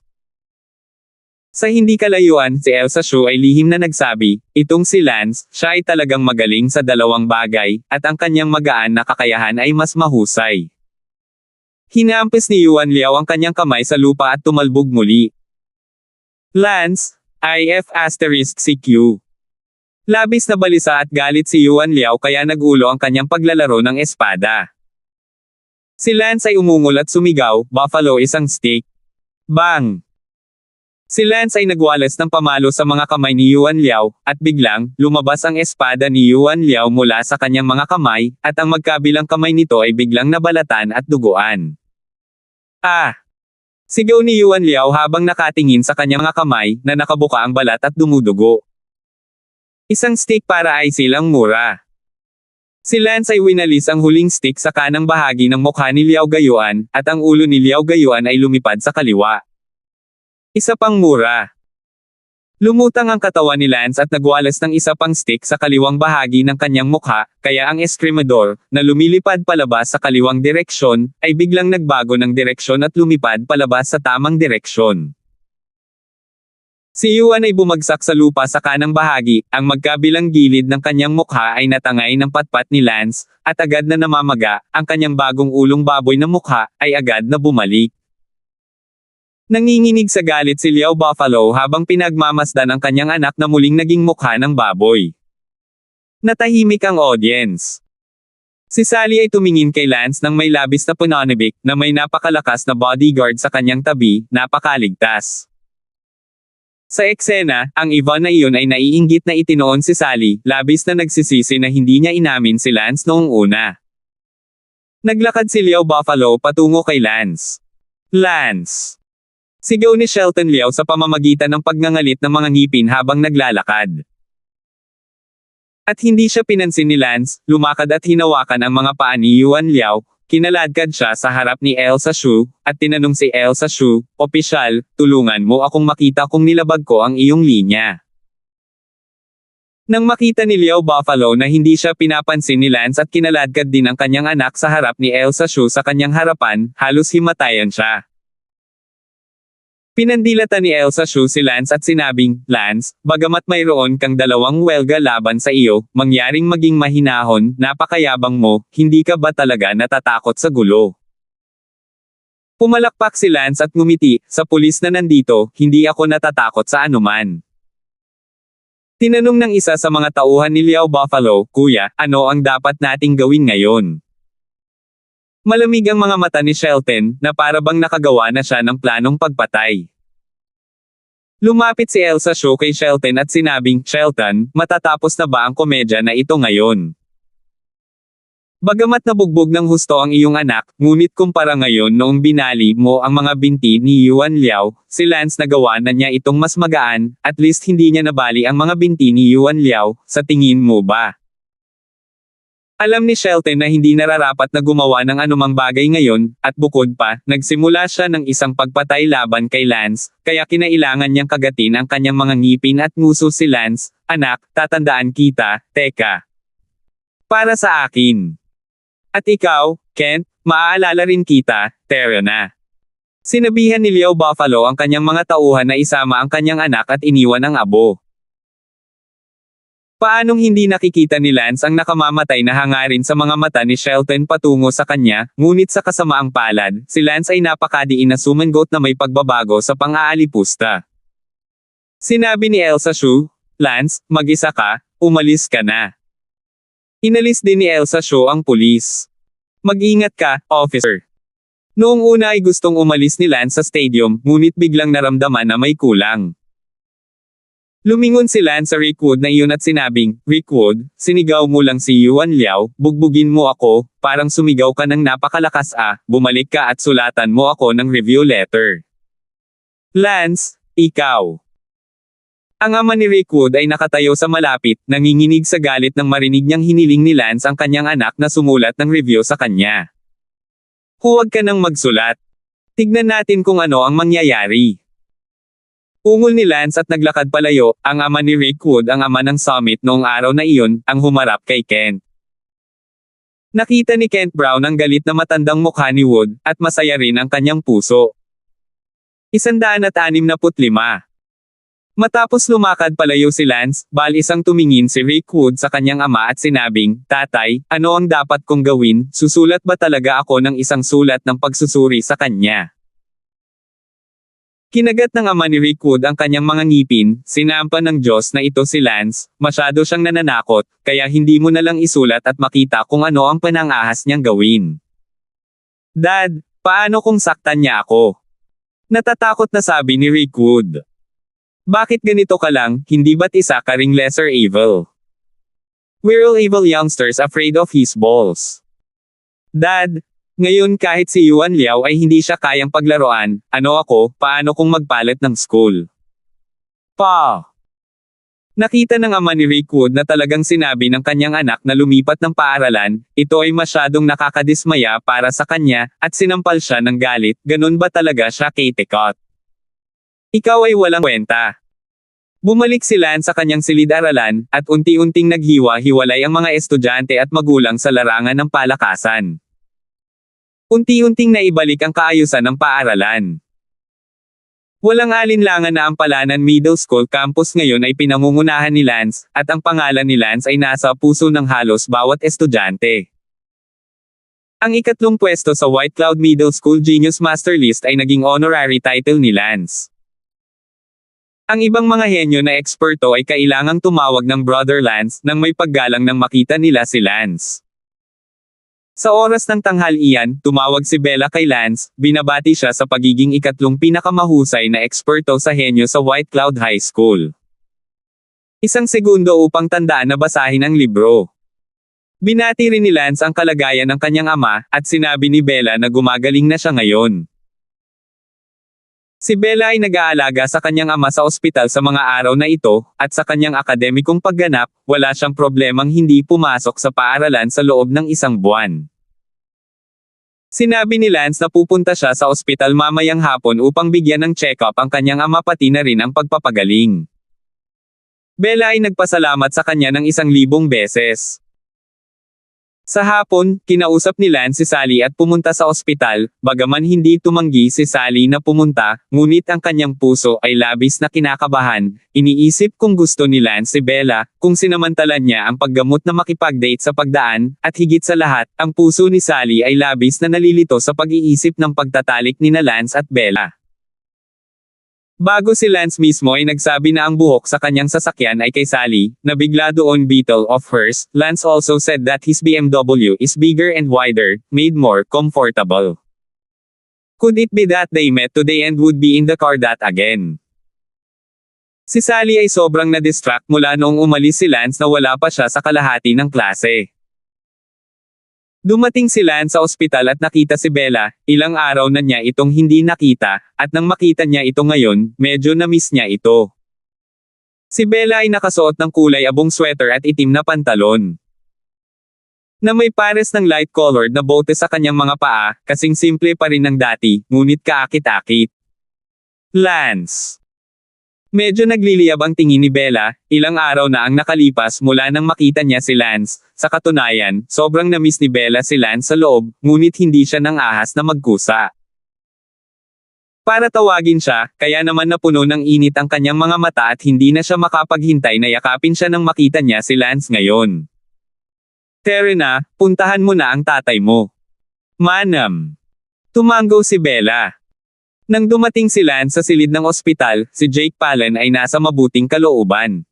S1: Sa hindi kalayuan, si Elsa Shu ay lihim na nagsabi, itong si Lance, siya ay talagang magaling sa 2 bagay, at ang kanyang magaan na kakayahan ay mas mahusay. Hinampis ni Yuan Liao ang kanyang kamay sa lupa at tumalbog muli. Lance, IF*CQ. Labis na balisa at galit si Yuan Liao kaya nagulo ang kanyang paglalaro ng espada. Si Lance ay umungol at sumigaw, buffalo isang stick. Bang! Si Lance ay nagwalas ng pamalo sa mga kamay ni Yuan Liao, at biglang, lumabas ang espada ni Yuan Liao mula sa kanyang mga kamay, at ang magkabilang kamay nito ay biglang nabalatan at duguan. Sigaw ni Yuan Liao habang nakatingin sa kanyang mga kamay, na nakabuka ang balat at dumudugo. Isang stick para ay silang mura. Si Lance ay winalis ang huling stick sa kanang bahagi ng mukha ni Liao Gayuan, at ang ulo ni Liao Gayuan ay lumipad sa kaliwa. Isa pang mura. Lumutang ang katawan ni Lance at nagwalas ng isa pang stick sa kaliwang bahagi ng kanyang mukha, kaya ang eskrimador, na lumilipad palabas sa kaliwang direksyon, ay biglang nagbago ng direksyon at lumipad palabas sa tamang direksyon. Si Yuan ay bumagsak sa lupa sa kanang bahagi, ang magkabilang gilid ng kanyang mukha ay natangay ng patpat ni Lance, at agad na namamaga, ang kanyang bagong ulong baboy na mukha, ay agad na bumalik. Nanginginig sa galit si Liao Buffalo habang pinagmamasdan ang kanyang anak na muling naging mukha ng baboy. Natahimik ang audience. Si Sally ay tumingin kay Lance nang may labis na pananabik, na may napakalakas na bodyguard sa kanyang tabi, napakaligtas. Sa eksena, ang Yvonne na iyon ay naiinggit na itinoon si Sally, labis na nagsisisi na hindi niya inamin si Lance noong una. Naglakad si Liao Buffalo patungo kay Lance. Lance! Sigaw ni Shelton Liao sa pamamagitan ng pagngangalit ng mga ngipin habang naglalakad. At hindi siya pinansin ni Lance, lumakad at hinawakan ang mga paa ni Yuan Liao. Kinaladkad siya sa harap ni Elsa Shu, at tinanong si Elsa Shu, "Opisyal, tulungan mo akong makita kung nilabag ko ang iyong linya." Nang makita ni Liao Buffalo na hindi siya pinapansin ni Lance at kinaladkad din ang kanyang anak sa harap ni Elsa Shu sa kanyang harapan, halos himatayan siya. Pinandilatan ni Elsa Shu si Lance at sinabing, "Lance, bagamat mayroon kang dalawang welga laban sa iyo, mangyaring maging mahinahon, napakayabang mo, hindi ka ba talaga natatakot sa gulo?" Pumalakpak si Lance at ngumiti, "Sa pulis na nandito, hindi ako natatakot sa anuman." Tinanong ng isa sa mga tauhan ni Liao Buffalo, "Kuya, ano ang dapat nating gawin ngayon?" Malamig ang mga mata ni Shelton, na para bang nakagawa na siya ng planong pagpatay. Lumapit si Elsa Shu kay Shelton at sinabing, "Shelton, matatapos na ba ang komedya na ito ngayon? Bagamat nabugbog ng husto ang iyong anak, ngunit kumpara ngayon noong binali mo ang mga binti ni Yuan Liao, si Lance nagawa na niya itong mas magaan, at least hindi niya nabali ang mga binti ni Yuan Liao, sa tingin mo ba?" Alam ni Shelton na hindi nararapat na gumawa ng anumang bagay ngayon, at bukod pa, nagsimula siya ng isang pagpatay laban kay Lance, kaya kinailangan niyang kagatin ang kanyang mga ngipin at nguso si Lance. "Anak, tatandaan kita, teka. Para sa akin. At ikaw, Kent, maaalala rin kita, Tara na." Sinabihan ni Liao Buffalo ang kanyang mga tauhan na isama ang kanyang anak at iniwan ang abo. Paanong hindi nakikita ni Lance ang nakamamatay na hangarin sa mga mata ni Shelton patungo sa kanya, ngunit sa kasamaang palad, si Lance ay napakadiin na sumangot na may pagbabago sa pang-aalipusta. Sinabi ni Elsa Shu, "Lance, mag-isa ka, umalis ka na." Inalis din ni Elsa Shu ang pulis. "Mag-ingat ka, officer." Noong una ay gustong umalis ni Lance sa stadium, ngunit biglang naramdaman na may kulang. Lumingon si Lance sa Rickwood na iyon at sinabing, "Rickwood, sinigaw mo lang si Yuan Liao, bugbugin mo ako, parang sumigaw ka ng napakalakas bumalik ka at sulatan mo ako ng review letter." "Lance, ikaw." Ang ama ni Rickwood ay nakatayo sa malapit, nanginginig sa galit nang marinig niyang hiniling ni Lance ang kanyang anak na sumulat ng review sa kanya. "Huwag ka nang magsulat. Tignan natin kung ano ang mangyayari." Ungol ni Lance at naglakad palayo, ang ama ni Rickwood ang ama ng Summit noong araw na iyon, ang humarap kay Kent. Nakita ni Kent Brown ang galit na matandang mukha ni Wood, at masaya rin ang kanyang puso. 165. Matapos lumakad palayo si Lance, isang tumingin si Rickwood sa kanyang ama at sinabing, "Tatay, ano ang dapat kong gawin? Susulat ba talaga ako ng isang sulat ng pagsusuri sa kanya?" Kinagat ng ama ni Rickwood ang kanyang mga ngipin, sinampa ng Diyos na ito si Lance, masyado siyang nananakot, kaya hindi mo na lang isulat at makita kung ano ang panangahas niyang gawin. "Dad, paano kung saktan niya ako?" Natatakot na sabi ni Rickwood. "Bakit ganito ka lang, hindi ba't isa ka ring lesser evil? We're all evil youngsters afraid of his balls. Dad, ngayon kahit si Yuan Liao ay hindi siya kayang paglaruan, paano kung magpalit ng school?" Pa! Nakita ng ama ni Rickwood na talagang sinabi ng kanyang anak na lumipat ng paaralan, ito ay masyadong nakakadismaya para sa kanya, at sinampal siya ng galit, "Ganun ba talaga siya, Katekot? Ikaw ay walang kwenta." Bumalik si Lance sa kanyang silid-aralan, at unti-unting naghiwa-hiwalay ang mga estudyante at magulang sa larangan ng palakasan. Unti-unting naibalik ang kaayusan ng paaralan. Walang alinlangan na ang Palanan Middle School campus ngayon ay pinangungunahan ni Lance, at ang pangalan ni Lance ay nasa puso ng halos bawat estudyante. Ang ikatlong pwesto sa White Cloud Middle School Genius Master List ay naging honorary title ni Lance. Ang ibang mga henyo na eksperto ay kailangang tumawag ng Brother Lance nang may paggalang nang makita nila si Lance. Sa oras ng tanghalian, tumawag si Bella kay Lance, binabati siya sa pagiging ikatlong pinakamahusay na eksperto sa henyo sa White Cloud High School. Isang segundo upang tandaan na basahin ang libro. Binati rin ni Lance ang kalagayan ng kanyang ama, at sinabi ni Bella na gumagaling na siya ngayon. Si Bella ay nag-aalaga sa kanyang ama sa ospital sa mga araw na ito, at sa kanyang akademikong pagganap, wala siyang problemang hindi pumasok sa paaralan sa loob ng isang buwan. Sinabi ni Lance na pupunta siya sa ospital mamayang hapon upang bigyan ng check-up ang kanyang ama pati na rin ang pagpapagaling. Bella ay nagpasalamat sa kanya ng 1,000 beses. Sa hapon, kinausap ni Lance si Sally at pumunta sa ospital, bagaman hindi tumanggi si Sally na pumunta, ngunit ang kanyang puso ay labis na kinakabahan, iniisip kung gusto ni Lance si Bella, kung sinamantalan niya ang paggamot na makipag-date sa pagdaan, at higit sa lahat, ang puso ni Sally ay labis na nalilito sa pag-iisip ng pagtatalik ni Lance at Bella. Bago si Lance mismo ay nagsabi na ang buhok sa kanyang sasakyan ay kay Sally, na bigla doon Beetle of hers, Lance also said that his BMW is bigger and wider, made more comfortable. Could it be that they met today and would be in the car that again? Si Sally ay sobrang na-distract mula noong umalis si Lance na wala pa siya sa kalahati ng klase. Dumating si Lance sa ospital at nakita si Bella, ilang araw na niya itong hindi nakita, at nang makita niya ito ngayon, medyo na-miss niya ito. Si Bella ay nakasuot ng kulay abong sweater at itim na pantalon, na may pares ng light-colored na bote sa kanyang mga paa, kasing simple pa rin ng dati, ngunit kaakit-akit. Lance. Medyo nagliliyab ang tingin ni Bella, ilang araw na ang nakalipas mula nang makita niya si Lance. Sa katunayan, sobrang na-miss ni Bella si Lance sa loob, ngunit hindi siya nang ahas na magkusa para tawagin siya, kaya naman napuno ng init ang kanyang mga mata at hindi na siya makapaghintay na yakapin siya nang makita niya si Lance ngayon. Terena, puntahan mo na ang tatay mo. Manam. Tumango si Bella. Nang dumating si Lance sa silid ng ospital, si Jake Palin ay nasa mabuting kalooban.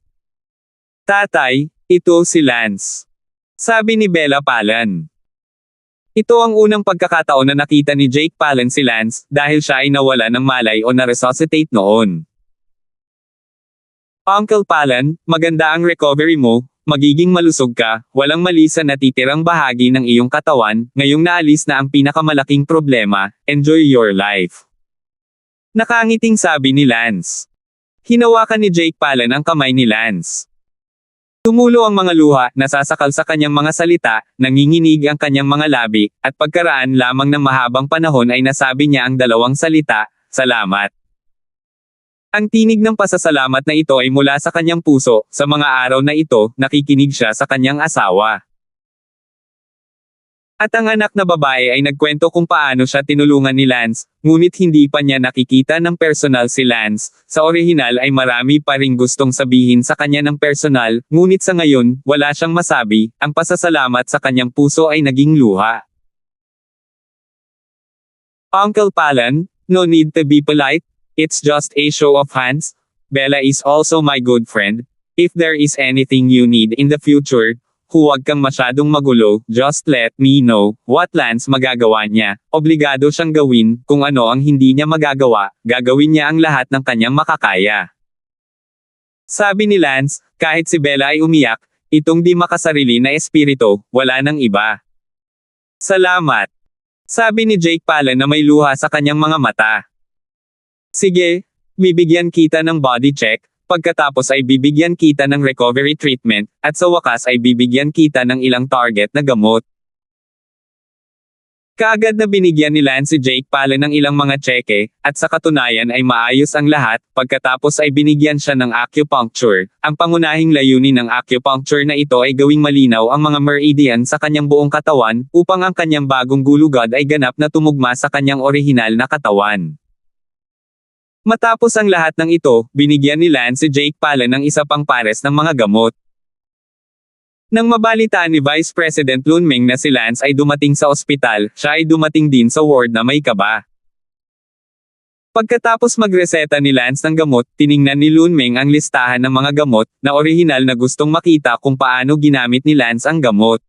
S1: Tatay, ito si Lance. Sabi ni Bella Palin. Ito ang unang pagkakataon na nakita ni Jake Palin si Lance, dahil siya ay nawala ng malay o na-resuscitate noon. Uncle Palin, maganda ang recovery mo, magiging malusog ka, walang mali sa natitirang bahagi ng iyong katawan, ngayong naalis na ang pinakamalaking problema, enjoy your life. Nakangiting sabi ni Lance. Hinawakan ni Jake Palin ang kamay ni Lance. Tumulo ang mga luha, nasasakal sa kanyang mga salita, nanginginig ang kanyang mga labi, at pagkaraan lamang ng mahabang panahon ay nasabi niya ang dalawang salita, salamat. Ang tinig ng pasasalamat na ito ay mula sa kanyang puso, sa mga araw na ito, nakikinig siya sa kanyang asawa. At ang anak na babae ay nagkwento kung paano siya tinulungan ni Lance, ngunit hindi pa niya nakikita ng personal si Lance. Sa orihinal ay marami pa ring gustong sabihin sa kanya ng personal, ngunit sa ngayon, wala siyang masabi, ang pasasalamat sa kanyang puso ay naging luha. Uncle Palin, no need to be polite, it's just a show of hands. Bella is also my good friend. If there is anything you need in the future, huwag kang masyadong magulo, just let me know, what Lance magagawa niya, obligado siyang gawin, kung ano ang hindi niya magagawa, gagawin niya ang lahat ng kanyang makakaya. Sabi ni Lance, kahit si Bella ay umiyak, itong di makasarili na espiritu, wala nang iba. Salamat. Sabi ni Jake Palin na may luha sa kanyang mga mata. Sige, bibigyan kita ng body check. Pagkatapos ay bibigyan kita ng recovery treatment, at sa wakas ay bibigyan kita ng ilang target na gamot. Kaagad na binigyan ni Lance si Jake Palin ng ilang mga tseke, at sa katunayan ay maayos ang lahat, pagkatapos ay binigyan siya ng acupuncture. Ang pangunahing layunin ng acupuncture na ito ay gawing malinaw ang mga meridian sa kanyang buong katawan, upang ang kanyang bagong gulugad ay ganap na tumugma sa kanyang orihinal na katawan. Matapos ang lahat ng ito, binigyan ni Lance si Jake Palin ng isa pang pares ng mga gamot. Nang mabalitaan ni Vice President Lunmeng na si Lance ay dumating sa ospital, siya ay dumating din sa ward na may kaba. Pagkatapos magreseta ni Lance ng gamot, tiningnan ni Lunmeng ang listahan ng mga gamot, na orihinal na gustong makita kung paano ginamit ni Lance ang gamot.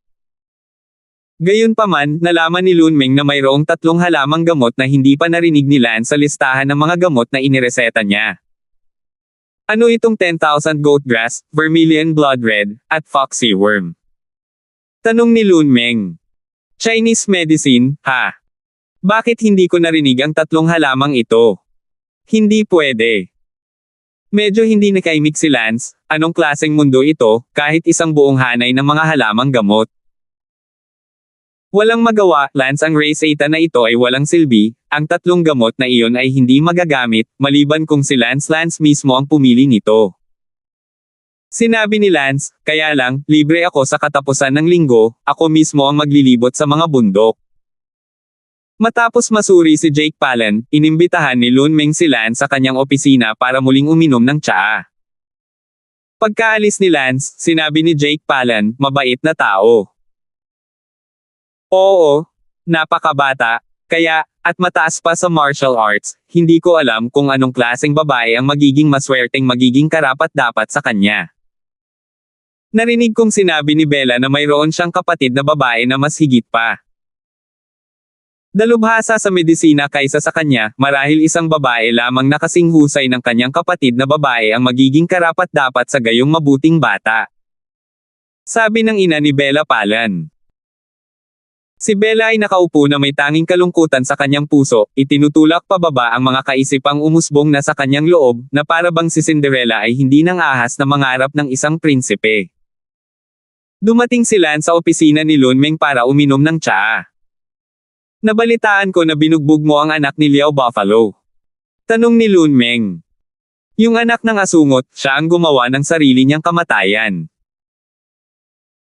S1: Gayunpaman, nalaman ni Lunmeng na mayroong 3 halamang gamot na hindi pa narinig ni Lance sa listahan ng mga gamot na inireseta niya. Ano itong 10,000 goat grass, vermilion blood red, at foxy worm? Tanong ni Lunmeng. Chinese medicine, ha? Bakit hindi ko narinig ang 3 halamang ito? Hindi pwede. Medyo hindi nakaimik si Lance, anong klaseng mundo ito, kahit isang buong hanay ng mga halamang gamot. Walang magawa, Lance, ang reseta na ito ay walang silbi, ang 3 gamot na iyon ay hindi magagamit, maliban kung si Lance mismo ang pumili nito. Sinabi ni Lance, kaya lang, libre ako sa katapusan ng linggo, ako mismo ang maglilibot sa mga bundok. Matapos masuri si Jake Palin, inimbitahan ni Lunmeng si Lance sa kanyang opisina para muling uminom ng tsaa. Pagkaalis ni Lance, sinabi ni Jake Palin, mabait na tao. Oo, napakabata, kaya, at mataas pa sa martial arts, hindi ko alam kung anong klaseng babae ang magiging maswerteng magiging karapat-dapat sa kanya. Narinig kong sinabi ni Bella na mayroon siyang kapatid na babae na mas higit pa. Dalubhasa sa medisina kaysa sa kanya, marahil isang babae lamang na kasing husay ng kanyang kapatid na babae ang magiging karapat-dapat sa gayong mabuting bata. Sabi ng ina ni Bella Palin. Si Bella ay nakaupo na may tanging kalungkutan sa kanyang puso, itinutulak pababa ang mga kaisipang umusbong na sa kanyang loob, na para bang si Cinderella ay hindi nang ahas na mangarap ng isang prinsipe. Dumating si Lance sa opisina ni Lunmeng para uminom ng tsaa. Nabalitaan ko na binugbog mo ang anak ni Liao Buffalo. Tanong ni Lunmeng. Yung anak ng asungot, siya ang gumawa ng sarili niyang kamatayan.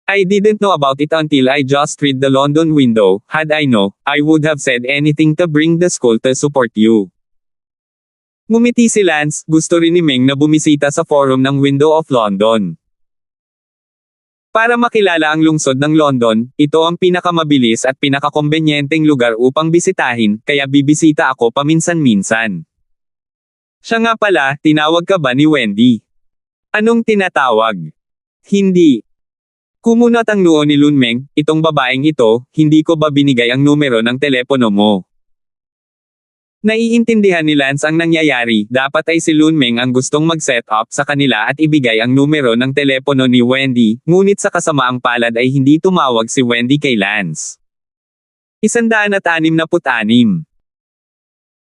S1: I didn't know about it until I just read the London window. Had I know, I would have said anything to bring the school to support you. Ngumiti si Lance, gusto rin ni Meng na bumisita sa forum ng Window of London. Para makilala ang lungsod ng London, ito ang pinakamabilis at pinakakombenyenteng lugar upang bisitahin, kaya bibisita ako paminsan-minsan. Siya nga pala, tinawag ka ba ni Wendy? Anong tinatawag? Hindi. Kumunat ang noo ni Lunmeng, itong babaeng ito, hindi ko ba binigay ang numero ng telepono mo? Naiintindihan ni Lance ang nangyayari, dapat ay si Lunmeng ang gustong mag-set up sa kanila at ibigay ang numero ng telepono ni Wendy, ngunit sa kasamaang palad ay hindi tumawag si Wendy kay Lance. 166.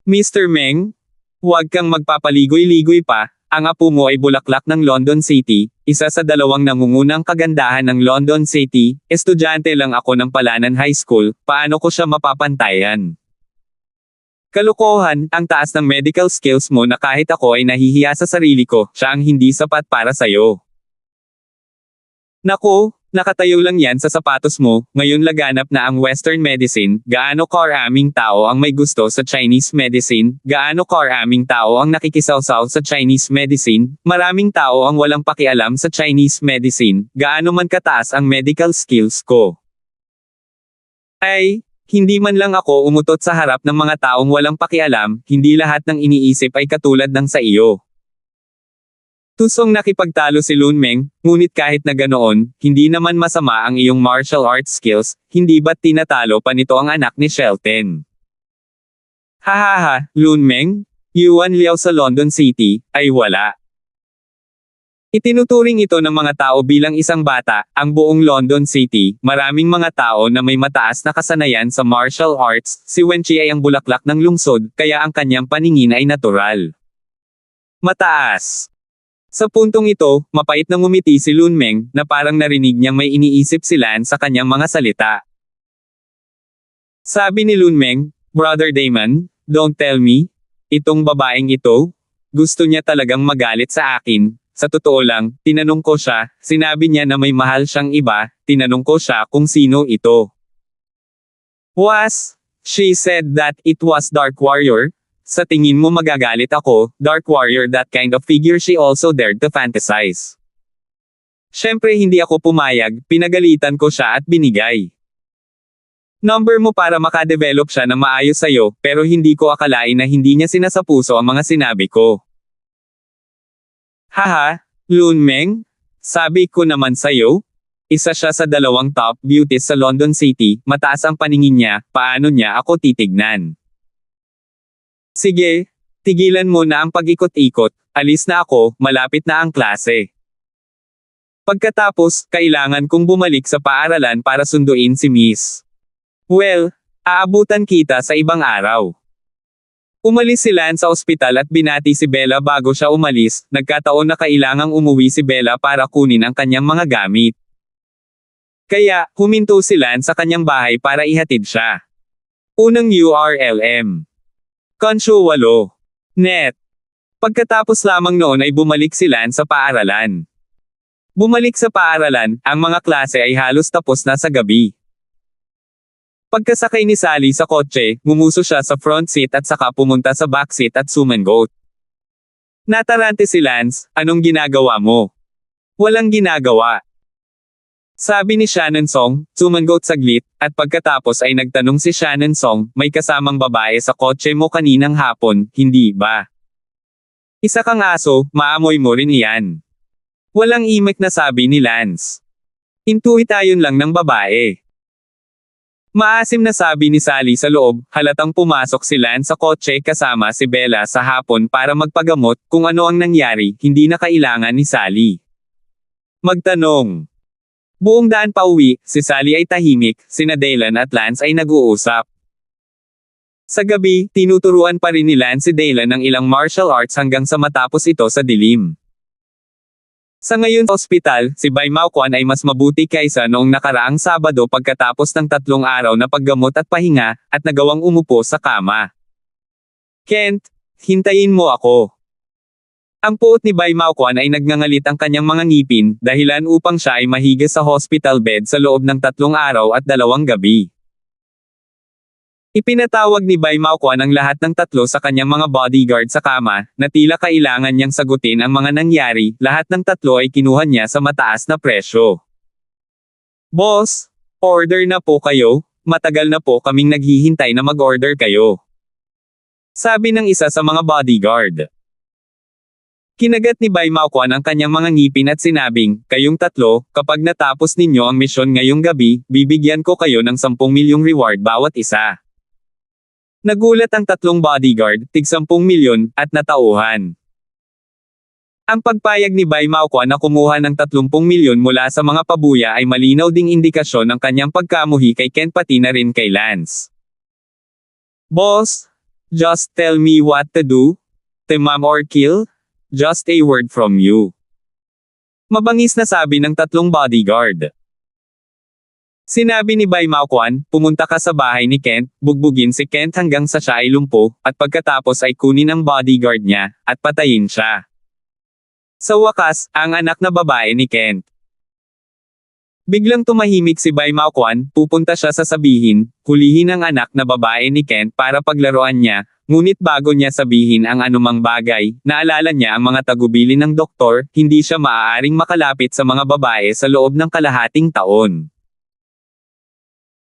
S1: Mr. Meng? Huwag kang magpapaligoy-ligoy pa, ang apo mo ay bulaklak ng London City, isa sa 2 nangungunang kagandahan ng London City, estudyante lang ako ng Palanan High School, paano ko siya mapapantayan? Kalokohan, ang taas ng medical skills mo na kahit ako ay nahihiya sa sarili ko, siya ang hindi sapat para sayo. Naku, nakatayo lang yan sa sapatos mo, ngayon laganap na ang Western medicine, gaano karaming tao ang may gusto sa Chinese medicine, gaano karaming tao ang nakikisawsaw sa Chinese medicine, maraming tao ang walang pakialam sa Chinese medicine, gaano man kataas ang medical skills ko. Ay, hindi man lang ako umutot sa harap ng mga taong walang pakialam, hindi lahat ng iniisip ay katulad ng sa iyo. Tusong nakipagtalo si Lunmeng, ngunit kahit na ganoon, hindi naman masama ang iyong martial arts skills, hindi ba't tinatalo pa nito ang anak ni Shelton? Hahaha, Lunmeng? Yuan Liao sa London City, ay wala. Itinuturing ito ng mga tao bilang isang bata, ang buong London City, maraming mga tao na may mataas na kasanayan sa martial arts, si Wenchi ay ang bulaklak ng lungsod, kaya ang kanyang paningin ay natural. Mataas. Sa puntong ito, mapait na ngumiti si Lunmeng, na parang narinig niyang may iniisip si Lan sa kanyang mga salita. Sabi ni Lunmeng, Brother Damon, don't tell me, itong babaeng ito, gusto niya talagang magalit sa akin. Sa totoo lang, tinanong ko siya, sinabi niya na may mahal siyang iba, tinanong ko siya kung sino ito. She said that it was Dark Warrior? Sa tingin mo magagalit ako, Dark Warrior, that kind of figure she also dared to fantasize. Siyempre hindi ako pumayag, pinagalitan ko siya at binigay. Number mo para makadevelop siya na maayos sa'yo, pero hindi ko akalain na hindi niya sinasapuso ang mga sinabi ko. Haha, Lunmeng? Sabi ko naman sa'yo? Isa siya sa 2 top beauties sa London City, mataas ang paningin niya, paano niya ako titignan? Sige, tigilan mo na ang pag-ikot-ikot, alis na ako, malapit na ang klase. Pagkatapos, kailangan kong bumalik sa paaralan para sunduin si Miss. Well, aabutan kita sa ibang araw. Umalis si Lance sa ospital at binati si Bella bago siya umalis, nagkataon na kailangang umuwi si Bella para kunin ang kanyang mga gamit. Kaya, huminto si Lance sa kanyang bahay para ihatid siya. Unang URLM. Konsyo 8. Net. Pagkatapos lamang noon ay bumalik si Lance sa paaralan. Bumalik sa paaralan, ang mga klase ay halos tapos na sa gabi. Pagkasakay ni Sally sa kotse, ngumuso siya sa front seat at saka pumunta sa back seat at sumangot. Natarante si Lance, anong ginagawa mo? Walang ginagawa. Sabi ni Shannon Song, sumangot saglit, at pagkatapos ay nagtanong si Shannon Song, may kasamang babae sa kotse mo kaninang hapon, hindi ba? Isa kang aso, maamoy mo rin iyan. Walang imek na sabi ni Lance. Intuitayon lang ng babae. Maasim na sabi ni Sally sa loob, halatang pumasok si Lance sa kotse kasama si Bella sa hapon para magpagamot, kung ano ang nangyari, hindi na kailangan ni Sally magtanong. Buong daan pa uwi, si Sally ay tahimik, sina Daylan at Lance ay nag-uusap. Sa gabi, tinuturuan pa rin ni Lance si Daylan ng ilang martial arts hanggang sa matapos ito sa dilim. Sa ngayon sa ospital, si Bai Mao Quan ay mas mabuti kaysa noong nakaraang Sabado pagkatapos ng 3 araw na paggamot at pahinga, at nagawang umupo sa kama. Kent, hintayin mo ako. Ang puot ni Bai Mao Quan ay nagngangalit ang kanyang mga ngipin, dahilan upang siya ay mahiga sa hospital bed sa loob ng 3 araw at 2 gabi. Ipinatawag ni Bai Mao Quan ang lahat ng 3 sa kanyang mga bodyguard sa kama, na tila kailangan niyang sagutin ang mga nangyari, lahat ng 3 ay kinuha niya sa mataas na presyo. Boss, order na po kayo, matagal na po kaming naghihintay na mag-order kayo. Sabi ng isa sa mga bodyguard. Kinagat ni Bai Mao Quan ang kanyang mga ngipin at sinabing, kayong 3, kapag natapos ninyo ang misyon ngayong gabi, bibigyan ko kayo ng 10 milyong reward bawat isa. Nagulat ang 3 bodyguard, tig 10 milyon, at natauhan. Ang pagpayag ni Bai Mao Quan na kumuha ng 30 milyon mula sa mga pabuya ay malinaw ding indikasyon ng kanyang pagkamuhi kay Ken pati na rin kay Lance. Boss, just tell me what to do? Temam or kill? Just a word from you. Mabangis na sabi ng 3 bodyguard. Sinabi ni Bai Mao Quan, pumunta ka sa bahay ni Kent, bugbugin si Kent hanggang sa siya ay lumpo, at pagkatapos ay kunin ang bodyguard niya, at patayin siya. Sa wakas, ang anak na babae ni Kent. Biglang tumahimik si Bai Mao Quan, pupunta siya sa sabihin, hulihin ang anak na babae ni Kent para paglaruan niya, ngunit bago niya sabihin ang anumang bagay, naalala niya ang mga tagubilin ng doktor, hindi siya maaaring makalapit sa mga babae sa loob ng kalahating taon.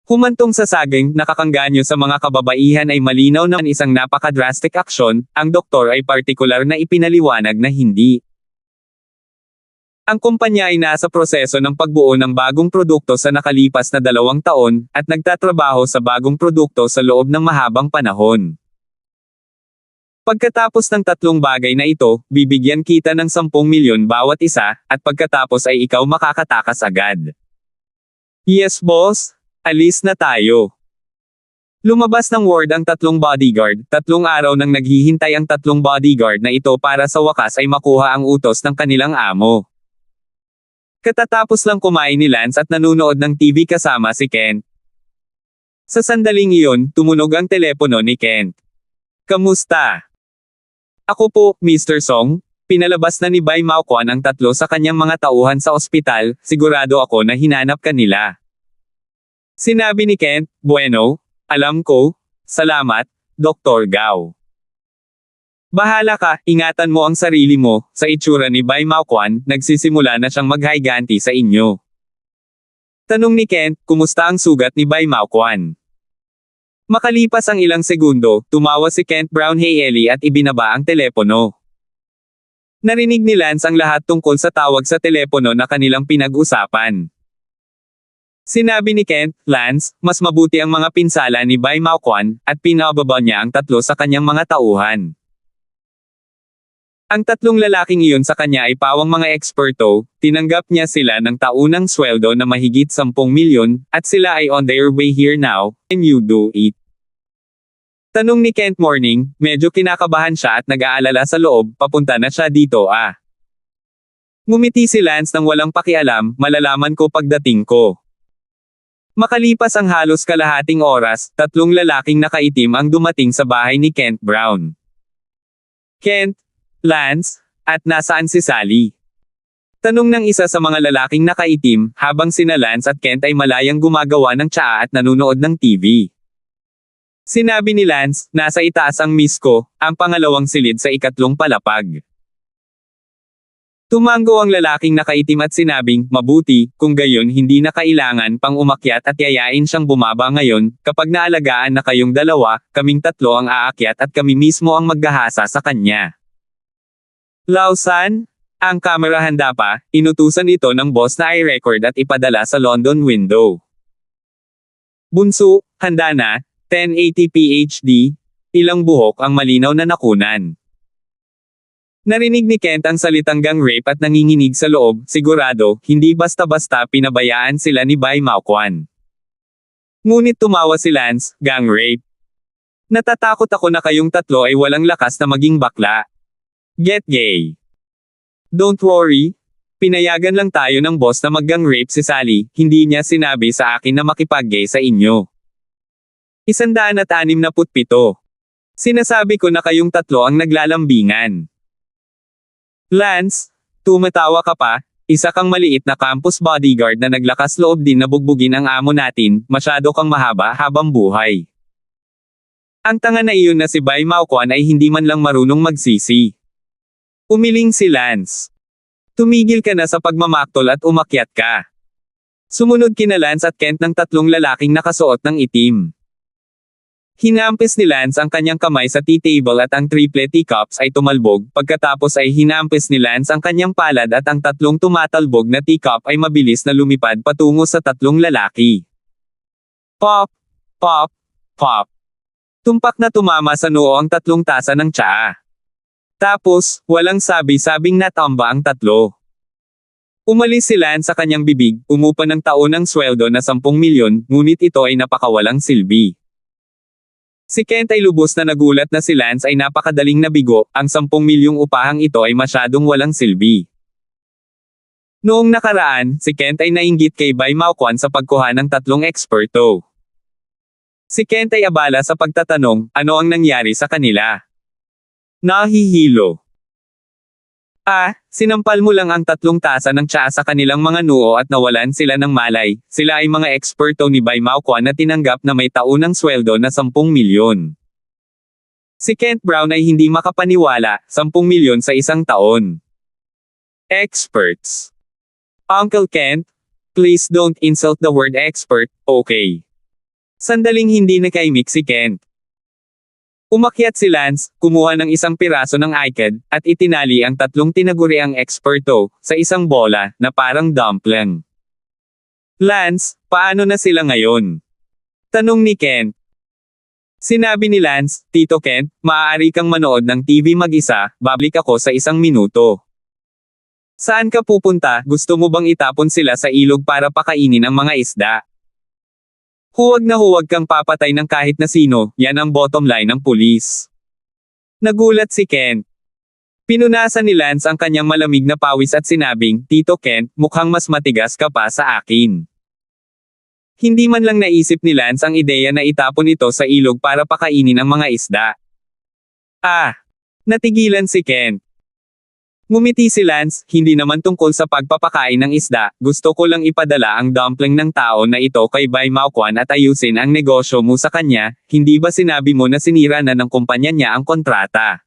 S1: Humantong sa saging, nakakangganyo sa mga kababaihan ay malinaw na isang napaka-drastic aksyon, ang doktor ay partikular na ipinaliwanag na hindi. Ang kumpanya ay nasa proseso ng pagbuo ng bagong produkto sa nakalipas na 2 taon, at nagtatrabaho sa bagong produkto sa loob ng mahabang panahon. Pagkatapos ng 3 bagay na ito, bibigyan kita ng 10 milyon bawat isa, at pagkatapos ay ikaw makakatakas agad. Yes boss, alis na tayo. Lumabas ng ward ang 3 bodyguard, 3 araw nang naghihintay ang 3 bodyguard na ito para sa wakas ay makuha ang utos ng kanilang amo. Katatapos lang kumain ni Lance at nanunood ng TV kasama si Kent. Sa sandaling iyon, tumunog ang telepono ni Kent. Kamusta? Ako po, Mr. Song. Pinalabas na ni Bai Mao Quan ang 3 sa kanyang mga tauhan sa ospital, sigurado ako na hinanap ka nila. Sinabi ni Kent, bueno, alam ko, salamat, Dr. Gao. Bahala ka, ingatan mo ang sarili mo, sa itsura ni Bai Mao Quan, nagsisimula na siyang maghayganti sa inyo. Tanong ni Kent, kumusta ang sugat ni Bai Mao Quan? Makalipas ang ilang segundo, tumawa si Kent Brown Haley at ibinaba ang telepono. Narinig ni Lance ang lahat tungkol sa tawag sa telepono na kanilang pinag-usapan. Sinabi ni Kent, Lance, mas mabuti ang mga pinsala ni Bai Maoquan, at pinababa niya ang tatlo sa kanyang mga tauhan. Ang tatlong lalaking iyon sa kanya ay pawang mga eksperto, tinanggap niya sila ng taunang sweldo na mahigit 10 milyon, at sila ay on their way here now, and you do it. Tanong ni Kent morning, medyo kinakabahan siya at nag-aalala sa loob, papunta na siya dito ah. Ngumiti si Lance nang walang pakialam, malalaman ko pagdating ko. Makalipas ang halos kalahating oras, tatlong lalaking nakaitim ang dumating sa bahay ni Kent Brown. Kent, Lance, at nasaan si Sally? Tanong ng isa sa mga lalaking nakaitim, habang sina Lance at Kent ay malayang gumagawa ng tsaa at nanunood ng TV. Sinabi ni Lance, nasa itaas ang miss ko, ang pangalawang silid sa ikatlong palapag. Tumango ang lalaking nakaitim at sinabing, mabuti, kung gayon hindi na kailangan pang umakyat at yayain siyang bumaba ngayon, kapag naalagaan na kayong dalawa, kaming tatlo ang aakyat at kami mismo ang maghahasa sa kanya. Lausan, ang kamera handa pa, inutusan ito ng boss na i-record at ipadala sa London window. Bunso, handa na, 1080p HD, ilang buhok ang malinaw na nakunan. Narinig ni Kent ang salitang gang rape at nanginginig sa loob, sigurado, hindi basta-basta pinabayaan sila ni Bai Maoquan. Ngunit tumawa si Lance, gang rape. Natatakot ako na kayong tatlo ay walang lakas na maging bakla. Get gay. Don't worry. Pinayagan lang tayo ng boss na mag-gang rape si Sally, hindi niya sinabi sa akin na makipag-gay sa inyo. 167. Sinasabi ko na kayong tatlo ang naglalambingan. Lance, tumatawa ka pa, isa kang maliit na campus bodyguard na naglakas loob din na bugbugin ang amo natin, masyado kang mahaba habang buhay. Ang tanga na iyon na si Bai Maoquan ay hindi man lang marunong magsisi. Umiling si Lance. Tumigil ka na sa pagmamaktol at umakyat ka. Sumunod kina Lance at Kent ng tatlong lalaking nakasuot ng itim. Hinampis ni Lance ang kanyang kamay sa tea table at ang triple teacups ay tumalbog, pagkatapos ay hinampis ni Lance ang kanyang palad at ang tatlong tumatalbog na teacup ay mabilis na lumipad patungo sa tatlong lalaki. Pop! Pop! Pop! Tumpak na tumama sa noo ang tatlong tasa ng tsaa. Tapos, walang sabi-sabing natamba ang tatlo. Umalis si Lance sa kanyang bibig, umupa ng taon ng sweldo na 10 milyon, ngunit ito ay napakawalang silbi. Si Kent ay lubos na nagulat na si Lance ay napakadaling nabigo, ang 10 milyong upahang ito ay masyadong walang silbi. Noong nakaraan, si Kent ay nainggit kay Bai Maoquan sa pagkuha ng tatlong eksperto. Si Kent ay abala sa pagtatanong, ano ang nangyari sa kanila? Nahihilo. Sinampal mo lang ang tatlong tasa ng tsaa sa kanilang mga noo at nawalan sila ng malay, sila ay mga eksperto ni Bai Maoquan na tinanggap na may taunang sweldo na 10 milyon. Si Kent Brown ay hindi makapaniwala, 10 milyon sa isang taon. Experts. Uncle Kent, please don't insult the word expert, okay? Sandaling hindi nakaimik si Kent. Umakyat si Lance, kumuha ng isang piraso ng iCad, at itinali ang tatlong tinaguriang eksperto, sa isang bola, na parang dumpling. Lance, paano na sila ngayon? Tanong ni Kent. Sinabi ni Lance, Tito Kent, maaari kang manood ng TV mag-isa, babalik ako sa 1 minuto. Saan ka pupunta, gusto mo bang itapon sila sa ilog para pakainin ang mga isda? Huwag na huwag kang papatay ng kahit na sino, yan ang bottom line ng pulis. Nagulat si Kent. Pinunasan ni Lance ang kanyang malamig na pawis at sinabing, Tito Kent, mukhang mas matigas ka pa sa akin. Hindi man lang naisip ni Lance ang ideya na itapon ito sa ilog para pakainin ang mga isda. Natigilan si Kent. Ngumiti si Lance, hindi naman tungkol sa pagpapakain ng isda, gusto ko lang ipadala ang dumpling ng tao na ito kay Bai Maoquan at ayusin ang negosyo mo sa kanya, hindi ba sinabi mo na sinira na ng kumpanya niya ang kontrata?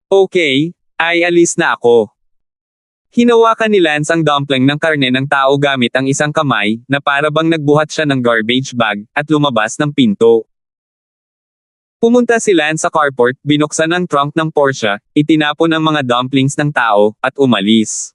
S1: Okay, ay alis na ako. Hinawakan ni Lance ang dumpling ng karne ng tao gamit ang isang kamay, na para bang nagbuhat siya ng garbage bag, at lumabas ng pinto. Pumunta si Lance sa carport, binuksan ang trunk ng Porsche, itinapon ang mga dumplings ng tao, at umalis.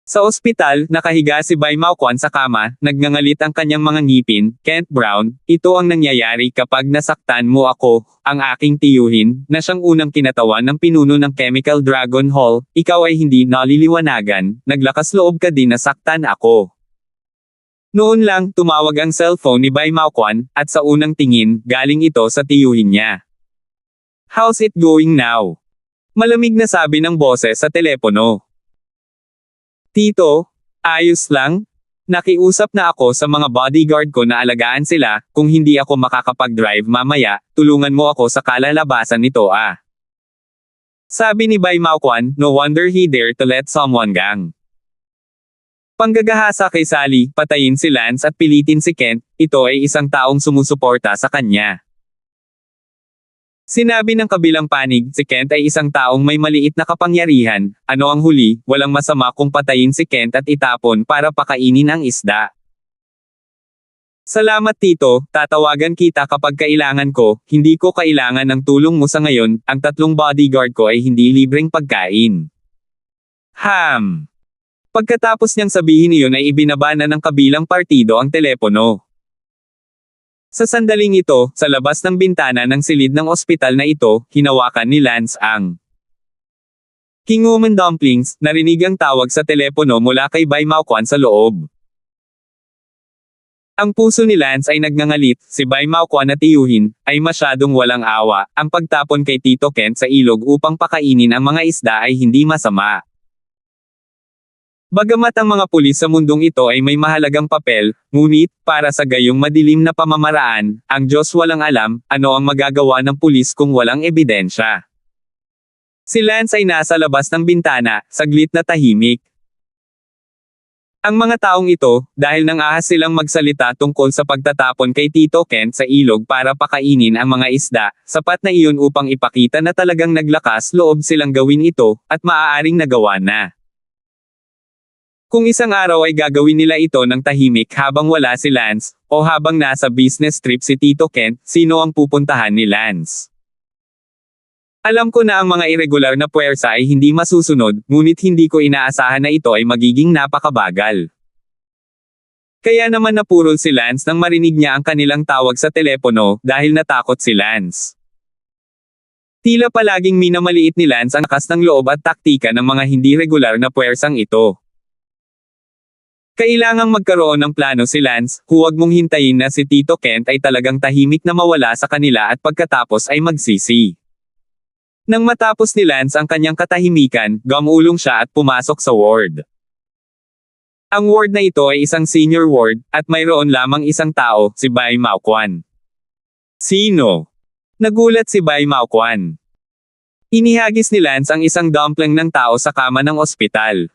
S1: Sa ospital, nakahiga si Bai Mao-kwan sa kama, nagngangalit ang kanyang mga ngipin. Kent Brown, ito ang nangyayari kapag nasaktan mo ako, ang aking tiyuhin, na siyang unang kinatawan ng pinuno ng Chemical Dragon Hall, ikaw ay hindi naliliwanagan, naglakas loob ka din na saktan ako. Noon lang, tumawag ang cellphone ni Bai Mao-kwan, at sa unang tingin, galing ito sa tiyuhin niya. How's it going now? Malamig na sabi ng boses sa telepono. Tito, ayos lang? Nakiusap na ako sa mga bodyguard ko na alagaan sila, kung hindi ako makakapag-drive mamaya, tulungan mo ako sa kalalabasan nito ah. Sabi ni Bai Mao-kwan, no wonder he dare to let someone gang. Panggagahasa kay Sally, patayin si Lance at pilitin si Kent, ito ay isang taong sumusuporta sa kanya. Sinabi ng kabilang panig, si Kent ay isang taong may maliit na kapangyarihan, ano ang huli, walang masama kung patayin si Kent at itapon para pakainin ang isda. Salamat tito, tatawagan kita kapag kailangan ko, hindi ko kailangan ng tulong mo sa ngayon, ang 3 bodyguard ko ay hindi libreng pagkain. Pagkatapos niyang sabihin iyon ay ibinaba na ng kabilang partido ang telepono. Sa sandaling ito, sa labas ng bintana ng silid ng ospital na ito, hinawakan ni Lance ang King Woman Dumplings, narinig ang tawag sa telepono mula kay Bai Mao-kwan sa loob. Ang puso ni Lance ay nagngangalit, si Bai Mao-kwan na tiyuhin, ay masyadong walang awa, ang pagtapon kay Tito Kent sa ilog upang pakainin ang mga isda ay hindi masama. Bagamat ang mga pulis sa mundong ito ay may mahalagang papel, ngunit, para sa gayong madilim na pamamaraan, ang Diyos walang alam, ano ang magagawa ng pulis kung walang ebidensya. Si Lance ay nasa labas ng bintana, saglit na tahimik. Ang mga taong ito, dahil nang ahas silang magsalita tungkol sa pagtatapon kay Tito Kent sa ilog para pakainin ang mga isda, sapat na iyon upang ipakita na talagang naglakas loob silang gawin ito, at maaaring nagawa na. Kung isang araw ay gagawin nila ito ng tahimik habang wala si Lance, o habang nasa business trip si Tito Kent, sino ang pupuntahan ni Lance? Alam ko na ang mga irregular na puwersa ay hindi masusunod, ngunit hindi ko inaasahan na ito ay magiging napakabagal. Kaya naman napurol si Lance nang marinig niya ang kanilang tawag sa telepono, dahil natakot si Lance. Tila palaging minamaliit ni Lance ang lakas ng loob at taktika ng mga hindi regular na puwersang ito. Kailangang magkaroon ng plano si Lance, huwag mong hintayin na si Tito Kent ay talagang tahimik na mawala sa kanila at pagkatapos ay magsisi. Nang matapos ni Lance ang kanyang katahimikan, gumulong siya at pumasok sa ward. Ang ward na ito ay isang senior ward, at mayroon lamang isang tao, si Bai Mao-kwan. Sino? Nagulat si Bai Mao-kwan. Inihagis ni Lance ang isang dumpling ng tao sa kama ng ospital.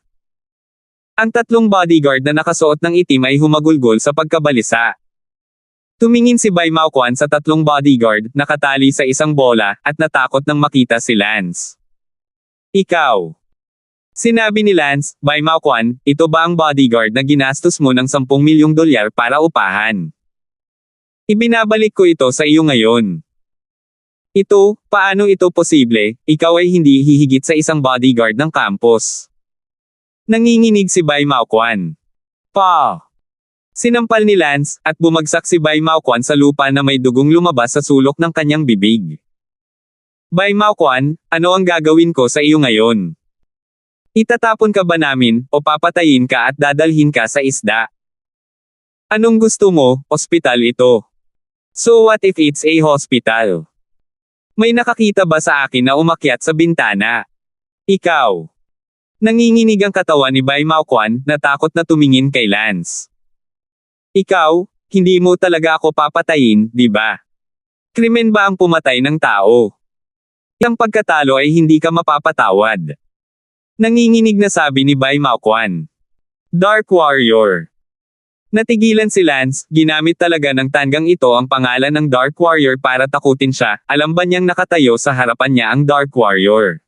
S1: Ang 3 bodyguard na nakasuot ng itim ay humagulgol sa pagkabalisa. Tumingin si Bai Mao-kwan sa 3 bodyguard, nakatali sa isang bola, at natakot nang makita si Lance. Ikaw. Sinabi ni Lance, Bai Mao-kwan, ito ba ang bodyguard na ginastos mo ng $10 milyong para upahan? Ibinabalik ko ito sa iyo ngayon. Ito, paano ito posible, ikaw ay hindi hihigit sa isang bodyguard ng campus. Nanginginig si Bai Mao-kwan. Sinampal ni Lance, at bumagsak si Bai Mao-kwan sa lupa na may dugong lumabas sa sulok ng kanyang bibig. Bai Mao-kwan, ano ang gagawin ko sa iyo ngayon? Itatapon ka ba namin, o papatayin ka at dadalhin ka sa isda? Anong gusto mo, ospital ito? So what if it's a hospital? May nakakita ba sa akin na umakyat sa bintana? Ikaw. Nanginginig ang katawan ni Bai Mao-kwan, natakot na tumingin kay Lance. Ikaw, hindi mo talaga ako papatayin, di ba? Krimen ba ang pumatay ng tao? Ang pagkatalo ay hindi ka mapapatawad. Nanginginig na sabi ni Bai Mao-kwan. Dark Warrior. Natigilan si Lance, ginamit talaga ng tanggang ito ang pangalan ng Dark Warrior para takutin siya, alam ba niyang nakatayo sa harapan niya ang Dark Warrior?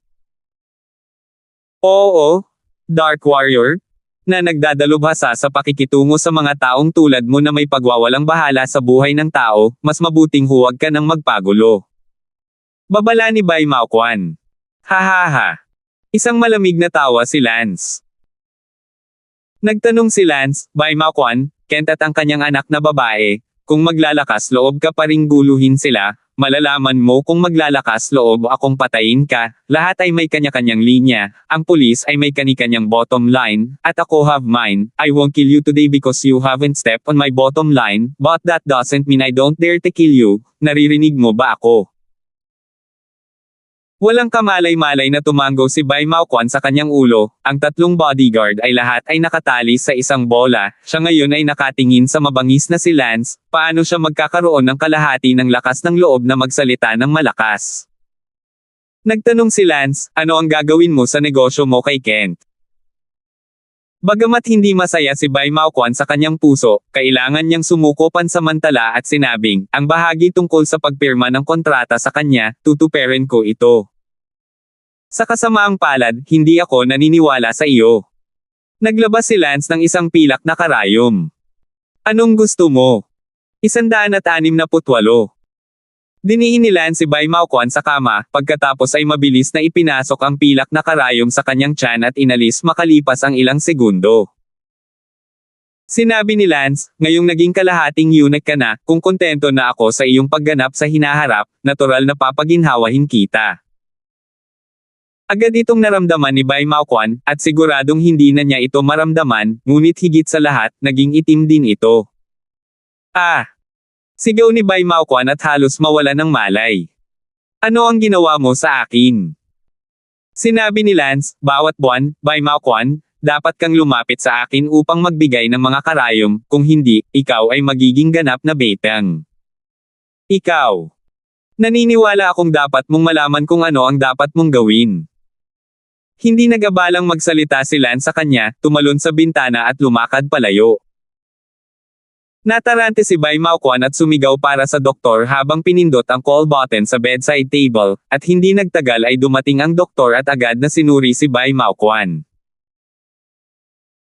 S1: Oo, Dark Warrior, na nagdadalubhasa sa pakikitungo sa mga taong tulad mo na may pagwawalang bahala sa buhay ng tao, mas mabuting huwag ka nang magpagulo. Babala ni Bai Mao-kwan. Hahaha. Isang malamig na tawa si Lance. Nagtanong si Lance, by Makwan, Kent at ang kanyang anak na babae, kung maglalakas loob ka pa ring guluhin sila, malalaman mo kung maglalakas loob akong patayin ka, lahat ay may kanya-kanyang linya, ang pulis ay may kani-kanyang bottom line, at ako have mine, I won't kill you today because you haven't stepped on my bottom line, but that doesn't mean I don't dare to kill you, naririnig mo ba ako? Walang kamalay-malay na tumango si Bai Maokwan sa kanyang ulo, ang tatlong bodyguard ay lahat ay nakatali sa isang bola, siya ngayon ay nakatingin sa mabangis na si Lance, paano siya magkakaroon ng kalahati ng lakas ng loob na magsalita ng malakas. Nagtanong si Lance, ano ang gagawin mo sa negosyo mo kay Kent? Bagamat hindi masaya si Bai Maokwan sa kanyang puso, kailangan niyang sumuko pansamantala at sinabing, ang bahagi tungkol sa pagpirma ng kontrata sa kanya, tutuperin ko ito. Sa kasamaang palad, hindi ako naniniwala sa iyo. Naglabas si Lance ng isang pilak na karayom. Anong gusto mo? 168. Diniin ni Lance si Bai Maokwan sa kama, pagkatapos ay mabilis na ipinasok ang pilak na karayom sa kanyang tiyan at inalis makalipas ang ilang segundo. Sinabi ni Lance, ngayong naging kalahating eunuch ka na, kung kontento na ako sa iyong pagganap sa hinaharap, natural na papaginhawahin kita. Agad itong naramdaman ni Bai Maokwan, at siguradong hindi na niya ito maramdaman, ngunit higit sa lahat, naging itim din ito. Sigaw ni Bai Maokwan at halos mawala ng malay. Ano ang ginawa mo sa akin? Sinabi ni Lance, bawat buwan, Bai Maokwan, dapat kang lumapit sa akin upang magbigay ng mga karayom, kung hindi, ikaw ay magiging ganap na betang. Ikaw. Naniniwala akong dapat mong malaman kung ano ang dapat mong gawin. Hindi nagabalang magsalita si Lance sa kanya, tumalon sa bintana at lumakad palayo. Natarante si Bai Maokwan at sumigaw para sa doktor habang pinindot ang call button sa bedside table, at hindi nagtagal ay dumating ang doktor at agad na sinuri si Bai Maokwan.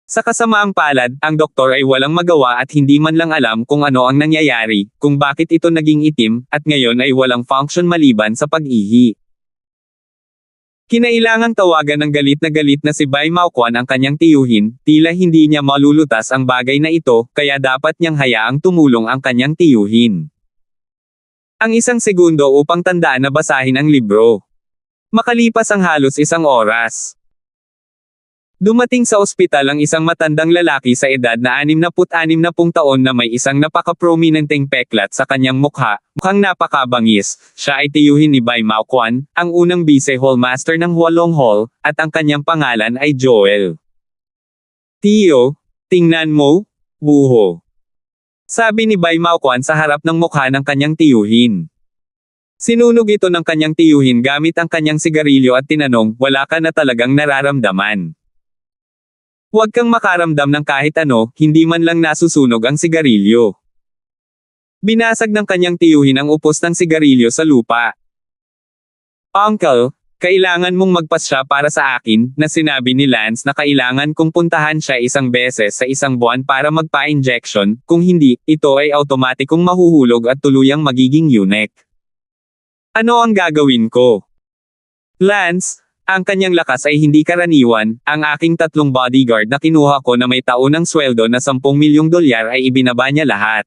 S1: Sa kasamaang palad, ang doktor ay walang magawa at hindi man lang alam kung ano ang nangyayari, kung bakit ito naging itim, at ngayon ay walang function maliban sa pag-ihi. Kinailangang tawagan ng galit na si Bai Maokwan ang kanyang tiyuhin, tila hindi niya malulutas ang bagay na ito, kaya dapat niyang hayaang tumulong ang kanyang tiyuhin. Ang isang segundo upang tandaan na basahin ang libro. Makalipas ang halos isang oras. Dumating sa ospital ang isang matandang lalaki sa edad na 66 taon na may isang napaka-prominenteng peklat sa kanyang mukha, mukhang napakabangis. Siya ay tiyuhin ni Bai Maokwan, ang unang vice hallmaster ng Hualong Hall, at ang kanyang pangalan ay Joel. Tiyo, tingnan mo, buho. Sabi ni Bai Maokwan sa harap ng mukha ng kanyang tiyuhin. Sinunog ito ng kanyang tiyuhin gamit ang kanyang sigarilyo at tinanong, wala ka na talagang nararamdaman. Huwag kang makaramdam ng kahit ano, hindi man lang nasusunog ang sigarilyo. Binasag ng kanyang tiyuhin ang upos ng sigarilyo sa lupa. Uncle, kailangan mong magpasya para sa akin, na sinabi ni Lance na kailangan kong puntahan siya isang beses sa isang buwan para magpa-injection, kung hindi, ito ay automatikong mahuhulog at tuluyang magiging eunuch. Ano ang gagawin ko? Lance, ang kanyang lakas ay hindi karaniwan, ang aking 3 bodyguard na kinuha ko na may taunang sweldo na $10 milyong ay ibinaba niya lahat.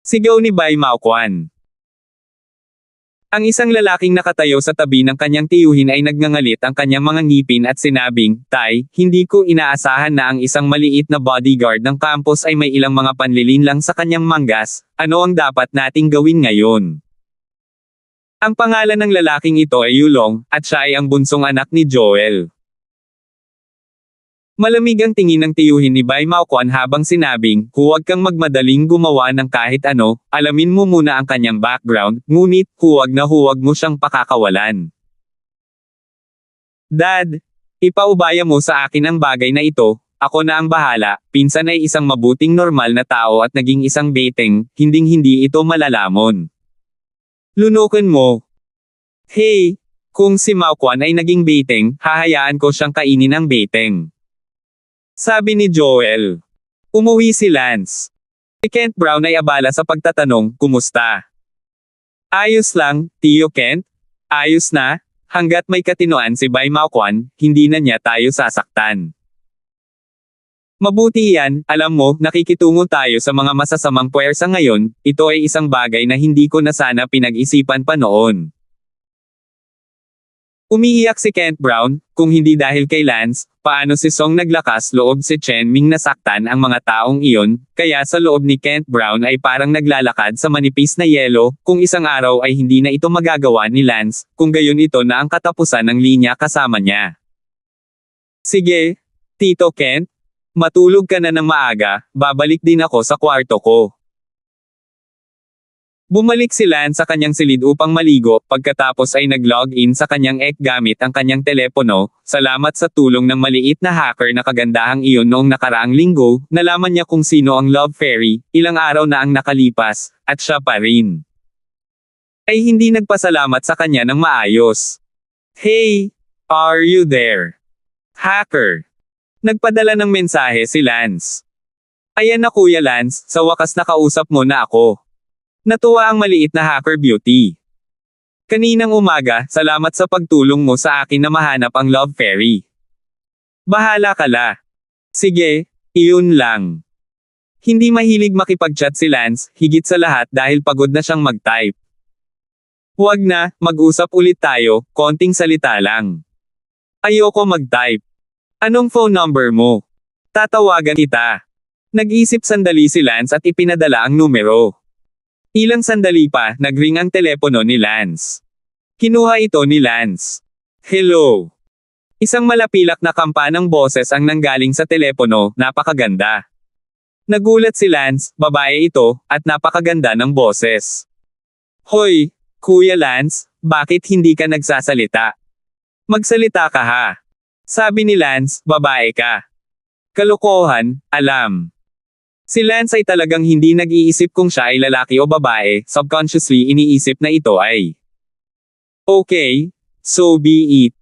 S1: Sigaw ni Bai Maokwan. Ang isang lalaking nakatayo sa tabi ng kanyang tiyuhin ay nagngangalit ang kanyang mga ngipin at sinabing, Tay, hindi ko inaasahan na ang isang maliit na bodyguard ng campus ay may ilang mga panlilinlang sa kanyang manggas, ano ang dapat nating gawin ngayon? Ang pangalan ng lalaking ito ay Yulong, at siya ay ang bunsong anak ni Joel. Malamig ang tingin ng tiyuhin ni Bai Maokwan habang sinabing, huwag kang magmadaling gumawa ng kahit ano, alamin mo muna ang kanyang background, ngunit, huwag mo siyang pakakawalan. Dad, ipaubaya mo sa akin ang bagay na ito, ako na ang bahala, pinsan ay isang mabuting normal na tao at naging isang beteng, hinding-hindi ito malalamon. Lunukin mo. Hey, kung si Maokwan ay naging beteng, hahayaan ko siyang kainin ang beteng. Sabi ni Joel. Umuwi si Lance. Si Kent Brown ay abala sa pagtatanong, kumusta? Ayos lang, Tiyo Kent. Ayos na, hanggat may katinoan si Bai Maokwan, hindi na niya tayo sasaktan. Mabuti yan, alam mo, nakikitungo tayo sa mga masasamang puwersa ngayon, ito ay isang bagay na hindi ko na sana pinag-isipan pa noon. Umiiyak si Kent Brown, kung hindi dahil kay Lance, paano si Song naglakas loob si Chen Ming nasaktan ang mga taong iyon, kaya sa loob ni Kent Brown ay parang naglalakad sa manipis na yelo, kung isang araw ay hindi na ito magagawa ni Lance, kung gayon ito na ang katapusan ng linya kasama niya. Sige, Tito Kent, matulog ka na ng maaga, babalik din ako sa kwarto ko. Bumalik si Lance sa kanyang silid upang maligo, pagkatapos ay nag-log-in sa kanyang ek gamit ang kanyang telepono, salamat sa tulong ng maliit na hacker na kagandahang iyon noong nakaraang linggo, nalaman niya kung sino ang Love Fairy, ilang araw na ang nakalipas, at siya pa rin ay hindi nagpasalamat sa kanya ng maayos. Hey! Are you there? Hacker! Nagpadala ng mensahe si Lance. Ayan na Kuya Lance, sa wakas nakausap mo na ako. Natuwa ang maliit na hacker beauty. Kaninang umaga, salamat sa pagtulong mo sa akin na mahanap ang Love Fairy. Bahala ka la. Sige, iyon lang. Hindi mahilig makipag-chat si Lance, higit sa lahat dahil pagod na siyang mag-type. Huwag na, mag-usap ulit tayo, konting salita lang. Ayoko mag-type. Anong phone number mo? Tatawagan kita. Nag-isip sandali si Lance at ipinadala ang numero. Ilang sandali pa, nagring ang telepono ni Lance. Kinuha ito ni Lance. Hello. Isang malapilak na kampanang boses ang nanggaling sa telepono, napakaganda. Nagulat si Lance, babae ito, at napakaganda ng boses. Hoy, Kuya Lance, bakit hindi ka nagsasalita? Magsalita ka ha. Sabi ni Lance, babae ka. Kalokohan, alam. Si Lance ay talagang hindi nag-iisip kung siya ay lalaki o babae, subconsciously iniisip na ito ay okay, so be it.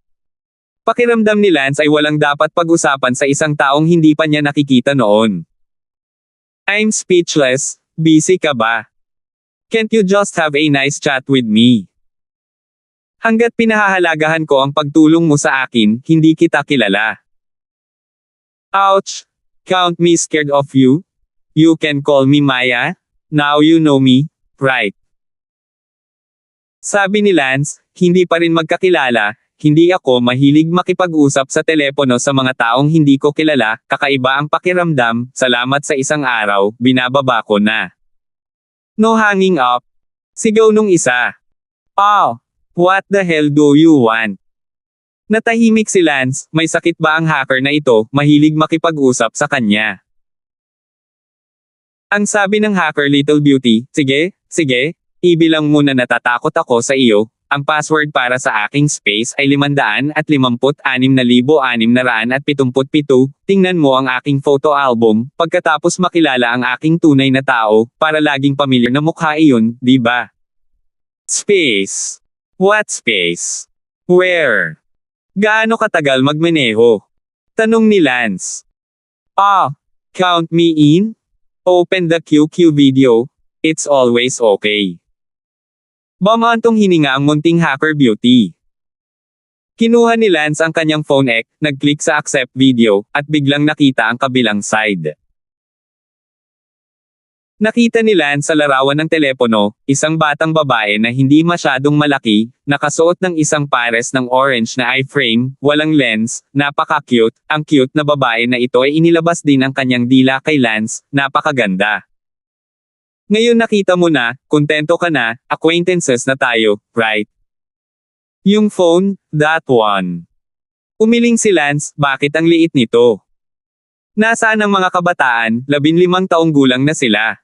S1: Pakiramdam ni Lance ay walang dapat pag-usapan sa isang taong hindi pa niya nakikita noon. I'm speechless, busy ka ba? Can't you just have a nice chat with me? Hanggat pinahahalagahan ko ang pagtulong mo sa akin, hindi kita kilala. Ouch! Count me scared of you? You can call me Maya, now you know me, right? Sabi ni Lance, hindi pa rin magkakilala, hindi ako mahilig makipag-usap sa telepono sa mga taong hindi ko kilala, kakaiba ang pakiramdam, salamat sa isang araw, binababa ko na. No hanging up. Sigaw nung isa. Oh, what the hell do you want? Natahimik si Lance, may sakit ba ang hacker na ito, mahilig makipag-usap sa kanya? Ang sabi ng hacker Little Beauty, sige, ibilang muna natatakot ako sa iyo, ang password para sa aking space ay 556,677, tingnan mo ang aking photo album, pagkatapos makilala ang aking tunay na tao, para laging pamilyar na mukha iyon, di ba? Space. What space? Where? Gaano katagal magmaneho? Tanong ni Lance. Count me in? Open the QQ video, it's always okay. Bamantong hininga ang munting hacker beauty. Kinuha ni Lance ang kanyang phone ek, nag-click sa accept video, at biglang nakita ang kabilang side. Nakita ni Lance sa larawan ng telepono, isang batang babae na hindi masyadong malaki, nakasuot ng isang pares ng orange na iframe, walang lens, napaka-cute, ang cute na babae na ito ay inilabas din ang kanyang dila kay Lance, napakaganda. Ngayon nakita mo na, kontento ka na, acquaintances na tayo, right? Yung phone, that one. Umiling si Lance, bakit ang liit nito? Nasaan ang mga kabataan, 15 taong gulang na sila?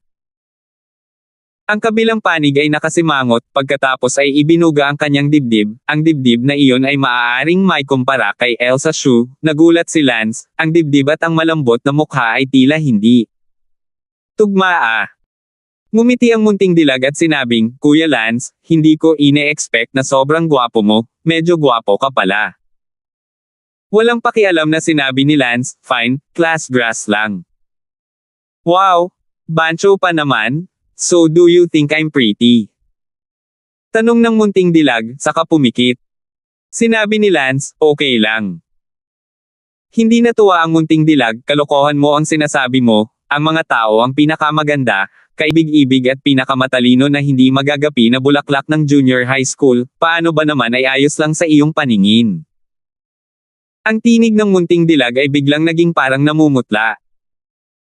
S1: Ang kabilang panig ay nakasimangot, pagkatapos ay ibinuga ang kanyang dibdib, ang dibdib na iyon ay maaaring may kumpara kay Elsa Shue, nagulat si Lance, ang dibdib at ang malambot na mukha ay tila hindi tugma. Ngumiti ang munting dilag at sinabing, Kuya Lance, hindi ko ine-expect na sobrang gwapo mo, medyo gwapo ka pala. Walang pakialam na sinabi ni Lance, fine, class grass lang. Wow! Bancho pa naman? So do you think I'm pretty? Tanong ng munting dilag, saka pumikit. Sinabi ni Lance, okay lang. Hindi natuwa ang munting dilag, kalokohan mo ang sinasabi mo, ang mga tao ang pinakamaganda, kaibig-ibig at pinakamatalino na hindi magagapi na bulaklak ng junior high school, paano ba naman ay ayos lang sa iyong paningin? Ang tinig ng munting dilag ay biglang naging parang namumutla.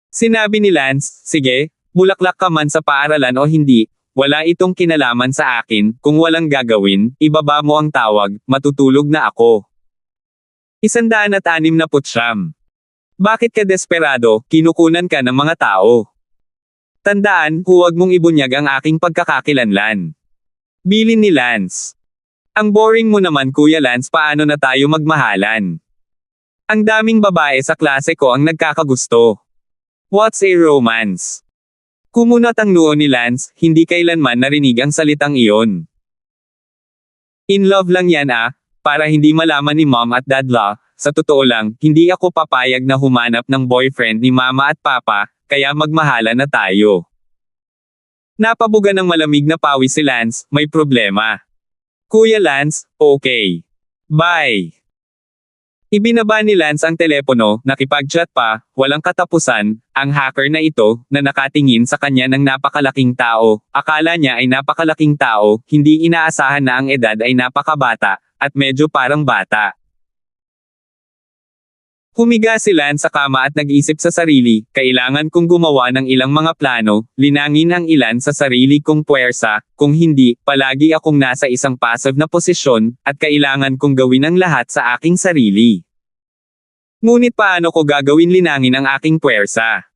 S1: Sinabi ni Lance, sige, bulaklak ka man sa paaralan o hindi, wala itong kinalaman sa akin, kung walang gagawin, ibaba mo ang tawag, matutulog na ako. 169. Bakit ka desperado, kinukunan ka ng mga tao? Tandaan, huwag mong ibunyag ang aking pagkakakilanlan. Bilin ni Lance. Ang boring mo naman Kuya Lance, paano na tayo magmahalan? Ang daming babae sa klase ko ang nagkakagusto. What's a romance? Kumunat ang noo ni Lance, hindi kailanman narinig ang salitang iyon. In love lang yan para hindi malaman ni mom at dad sa totoo lang, hindi ako papayag na humanap ng boyfriend ni mama at papa, kaya magmahala na tayo. Napabuga ng malamig na pawis si Lance, may problema. Kuya Lance, okay. Bye. Ibinaba ni Lance ang telepono, nakipag-chat pa, walang katapusan, ang hacker na ito, na nakatingin sa kanya ng napakalaking tao, akala niya ay napakalaking tao, hindi inaasahan na ang edad ay napakabata, at medyo parang bata. Humiga si Lance sa kama at nag-isip sa sarili, kailangan kong gumawa ng ilang mga plano, linangin ang ilan sa sarili kong puwersa, kung hindi, palagi akong nasa isang passive na posisyon, at kailangan kong gawin ang lahat sa aking sarili. Ngunit paano ko gagawin linangin ang aking puwersa?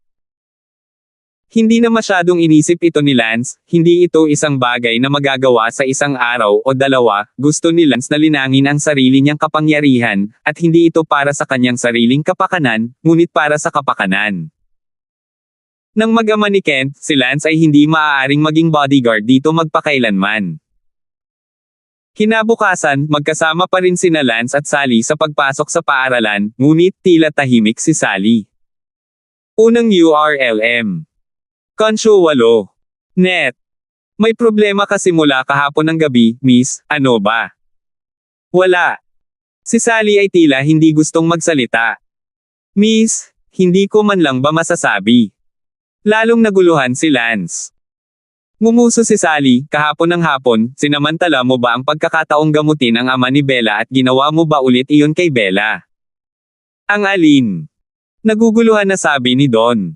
S1: Hindi na masyadong inisip ito ni Lance, hindi ito isang bagay na magagawa sa isang araw o dalawa, gusto ni Lance na linangin ang sarili niyang kapangyarihan, at hindi ito para sa kanyang sariling kapakanan, ngunit para sa kapakanan. Nang mag-ama ni Kent, si Lance ay hindi maaaring maging bodyguard dito magpakailanman. Kinabukasan, magkasama pa rin sina Lance at Sally sa pagpasok sa paaralan, ngunit tila tahimik si Sally. Unang URLM. Konsyo 8. Net. May problema kasi mula kahapon ng gabi, miss, ano ba? Wala. Si Sally ay tila hindi gustong magsalita. Miss, hindi ko man lang ba masasabi? Lalong naguluhan si Lance. Ngumuso si Sally, kahapon ng hapon, sinamantala mo ba ang pagkakataong gamutin ang ama ni Bella at ginawa mo ba ulit iyon kay Bella? Ang alin? Naguguluhan na sabi ni Don.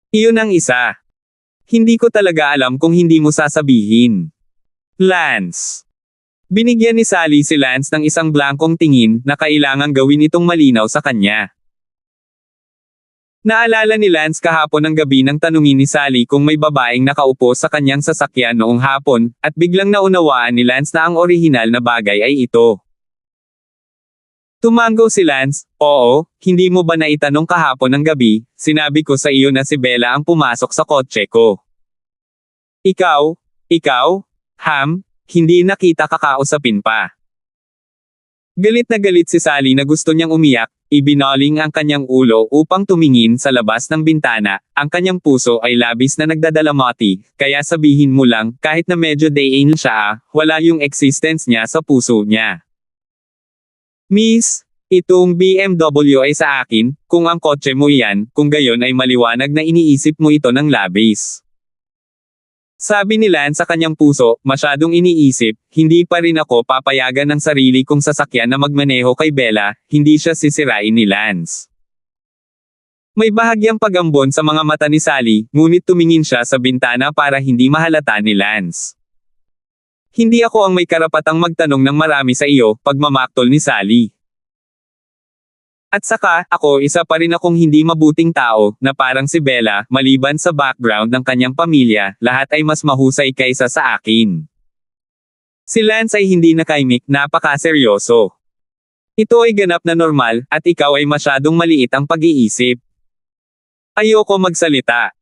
S1: Iyon ang isa. Hindi ko talaga alam kung hindi mo sasabihin. Lance. Binigyan ni Sally si Lance ng isang blankong tingin na kailangang gawin itong malinaw sa kanya. Naalala ni Lance kahapon ng gabi nang tanungin ni Sally kung may babaeng nakaupo sa kanyang sasakyan noong hapon, at biglang naunawaan ni Lance na ang orihinal na bagay ay ito. Tumango si Lance, oo, hindi mo ba naitanong kahapon ng gabi, sinabi ko sa iyo na si Bella ang pumasok sa kotse ko. Ikaw, hindi nakita kakausapin pa. Galit na galit si Sally na gusto niyang umiyak, ibinaling ang kanyang ulo upang tumingin sa labas ng bintana, ang kanyang puso ay labis na nagdadalamati, kaya sabihin mo lang, kahit na medyo day-in siya wala yung existence niya sa puso niya. Miss, itong BMW ay sa akin, kung ang kotse mo yan, kung gayon ay maliwanag na iniisip mo ito ng labis. Sabi ni Lance sa kanyang puso, masyadong iniisip, hindi pa rin ako papayagan ng sarili kong sasakyan na magmaneho kay Bella, hindi siya sisirain ni Lance. May bahagyang pagambon sa mga mata ni Sally, ngunit tumingin siya sa bintana para hindi mahalata ni Lance. Hindi ako ang may karapatang magtanong ng marami sa iyo, pagmamaktol ni Sally. At saka, ako isa pa rin akong hindi mabuting tao, na parang si Bella, maliban sa background ng kanyang pamilya, lahat ay mas mahusay kaysa sa akin. Si Lance ay hindi nakaimik, napaka-seryoso. Ito ay ganap na normal, at ikaw ay masyadong maliit ang pag-iisip. Ayoko magsalita.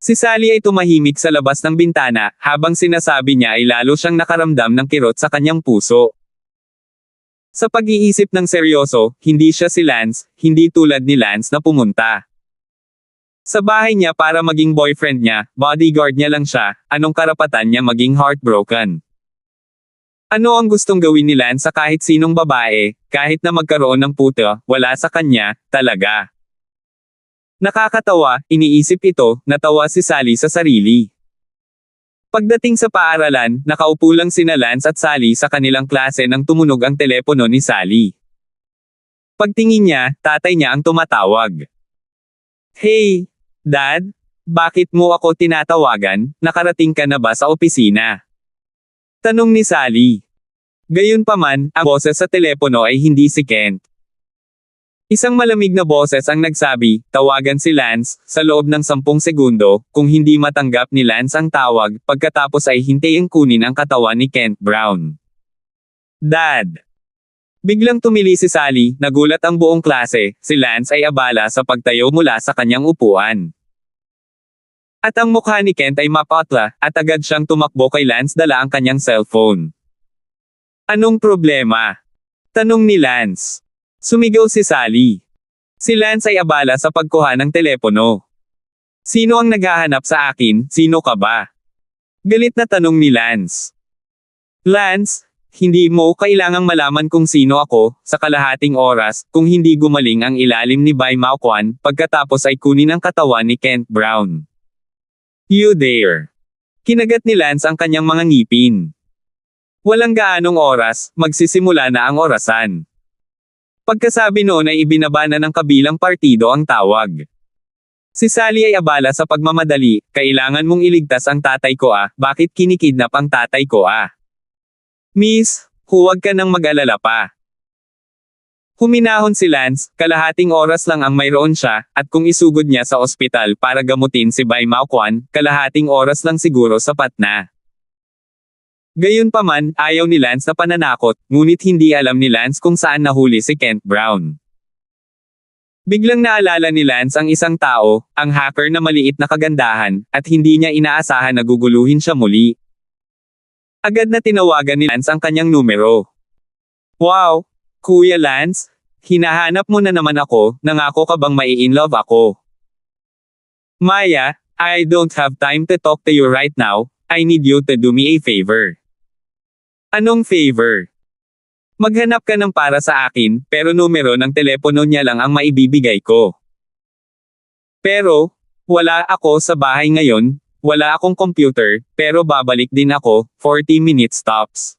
S1: Si Sally ay tumahimik sa labas ng bintana, habang sinasabi niya ay lalo siyang nakaramdam ng kirot sa kanyang puso. Sa pag-iisip ng seryoso, hindi siya si Lance, hindi tulad ni Lance na pumunta sa bahay niya para maging boyfriend niya, bodyguard niya lang siya, anong karapatan niya maging heartbroken? Ano ang gustong gawin ni Lance sa kahit sinong babae, kahit na magkaroon ng puto, wala sa kanya, talaga. Nakakatawa, iniisip ito, natawa si Sally sa sarili. Pagdating sa paaralan, nakaupo lang sina Lance at Sally sa kanilang klase nang tumunog ang telepono ni Sally. Pagtingin niya, tatay niya ang tumatawag. Hey, Dad? Bakit mo ako tinatawagan? Nakarating ka na ba sa opisina? Tanong ni Sally. Gayunpaman, ang boses sa telepono ay hindi si Kent. Isang malamig na boses ang nagsabi, tawagan si Lance, sa loob ng 10 segundo, kung hindi matanggap ni Lance ang tawag, pagkatapos ay hintayin kunin ang katawan ni Kent Brown. Dad! Biglang tumili si Sally, nagulat ang buong klase, si Lance ay abala sa pagtayo mula sa kanyang upuan. At ang mukha ni Kent ay mapatla, at agad siyang tumakbo kay Lance dala ang kanyang cellphone. Anong problema? Tanong ni Lance. Sumigaw si Sally. Si Lance ay abala sa pagkuha ng telepono. Sino ang naghahanap sa akin? Sino ka ba? Galit na tanong ni Lance. Lance, hindi mo kailangang malaman kung sino ako, sa kalahating oras, kung hindi gumaling ang ilalim ni Bai Mao Quan, pagkatapos ay kunin ang katawan ni Kent Brown. You dare. Kinagat ni Lance ang kanyang mga ngipin. Walang gaanong oras, magsisimula na ang orasan. Pagkasabi noon ay ibinaba na ng kabilang partido ang tawag. Si Sally ay abala sa pagmamadali, kailangan mong iligtas ang tatay ko bakit kinikidnap ang tatay ko Miss, huwag ka nang mag-alala pa. Huminahon si Lance, kalahating oras lang ang mayroon siya, at kung isugod niya sa ospital para gamutin si Bai Mao Quan, kalahating oras lang siguro sapat na. Gayunpaman, ayaw ni Lance na pananakot, ngunit hindi alam ni Lance kung saan nahuli si Kent Brown. Biglang naalala ni Lance ang isang tao, ang hacker na maliit na kagandahan, at hindi niya inaasahan na guguluhin siya muli. Agad na tinawagan ni Lance ang kanyang numero. Wow! Kuya Lance, hinahanap mo na naman ako, nangako ka bang mai-inlove ako? Maya, I don't have time to talk to you right now, I need you to do me a favor. Anong favor? Maghanap ka ng para sa akin, pero numero ng telepono niya lang ang maibibigay ko. Pero, wala ako sa bahay ngayon, wala akong computer, pero babalik din ako, 40 minutes tops.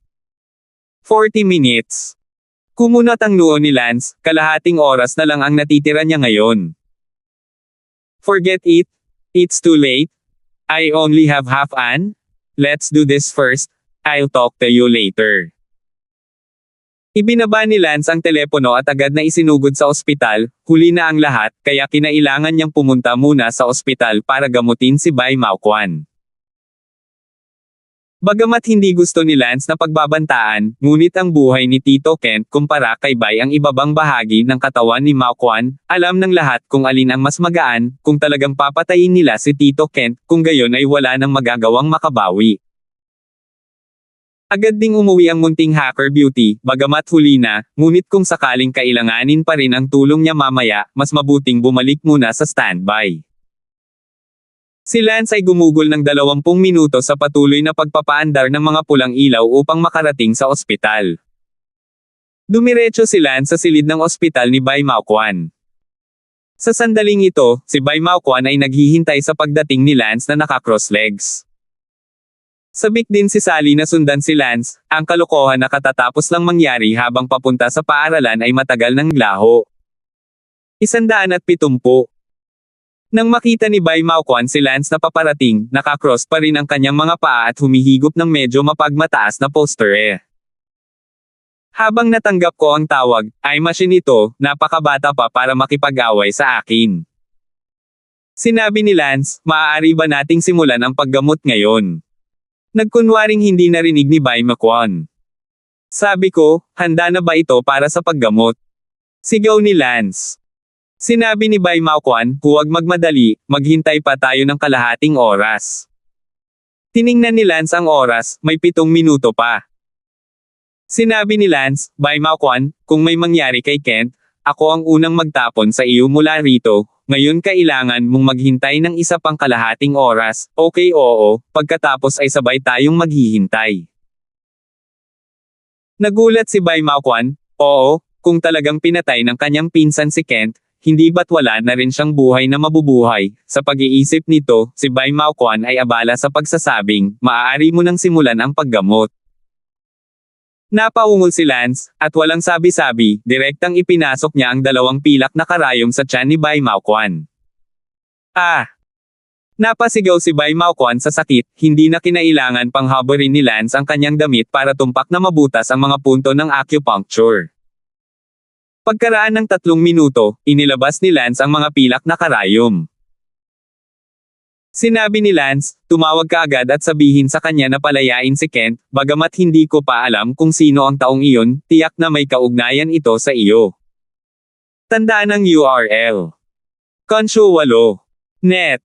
S1: 40 minutes. Kumunat ang noo ni Lance, kalahating oras na lang ang natitira niya ngayon. Forget it. It's too late. I only have half an. Let's do this first. I'll talk to you later. Ibinaba ni Lance ang telepono at agad na isinugod sa ospital, huli na ang lahat, kaya kinailangan niyang pumunta muna sa ospital para gamutin si Bai Mao Quan. Bagamat hindi gusto ni Lance na pagbabantaan, ngunit ang buhay ni Tito Kent kumpara kay Bai ang ibabang bahagi ng katawan ni Mao Quan, alam ng lahat kung alin ang mas magaan, kung talagang papatayin nila si Tito Kent, kung gayon ay wala nang magagawang makabawi. Agad ding umuwi ang munting hacker beauty, bagamat huli na, ngunit kung sakaling kailanganin pa rin ang tulong niya mamaya, mas mabuting bumalik muna sa standby. Si Lance ay gumugol ng 20 minuto sa patuloy na pagpapaandar ng mga pulang ilaw upang makarating sa ospital. Dumiretso si Lance sa silid ng ospital ni Bai Mao Quan. Sa sandaling ito, si Bai Mao Quan ay naghihintay sa pagdating ni Lance na naka-cross legs. Sabik din si Sally na sundan si Lance, ang kalokohan na katatapos lang mangyari habang papunta sa paaralan ay matagal ng laho. 170. Nang makita ni Bai Mao Quan si Lance na paparating, nakakross pa rin ang kanyang mga paa at humihigop ng medyo mapagmataas na poster Habang natanggap ko ang tawag, ay machine ito, napakabata pa para makipag-away sa akin. Sinabi ni Lance, maaari ba nating simulan ang paggamot ngayon? Nagkunwaring hindi narinig ni Bai Mao Quan. Sabi ko, handa na ba ito para sa paggamot? Sigaw ni Lance. Sinabi ni Bai Mao Quan, huwag magmadali, maghintay pa tayo ng kalahating oras. Tiningnan ni Lance ang oras, may 7 minuto pa. Sinabi ni Lance, Bai Mao Quan, kung may mangyari kay Kent, ako ang unang magtapon sa iyo mula rito, ngayon kailangan mong maghintay ng isa pang kalahating oras, okay oo, pagkatapos ay sabay tayong maghihintay. Nagulat si Bai Maoquan, oo, kung talagang pinatay ng kanyang pinsan si Kent, hindi ba't wala na rin siyang buhay na mabubuhay? Sa pag-iisip nito, si Bai Maoquan ay abala sa pagsasabing, maaari mo nang simulan ang paggamot. Napaungol si Lance, at walang sabi-sabi, direktang ipinasok niya ang 2 pilak na karayom sa tiyan ni Bai Maoquan. Ah! Napasigaw si Bai Maoquan sa sakit, hindi na kinailangan pang haburin ni Lance ang kanyang damit para tumpak na mabutas ang mga punto ng acupuncture. Pagkaraan ng 3 minuto, inilabas ni Lance ang mga pilak na karayom. Sinabi ni Lance, tumawag ka agad at sabihin sa kanya na palayain si Kent, bagamat hindi ko pa alam kung sino ang taong iyon, tiyak na may kaugnayan ito sa iyo. Tandaan ang URL. Konsyo 8. Net.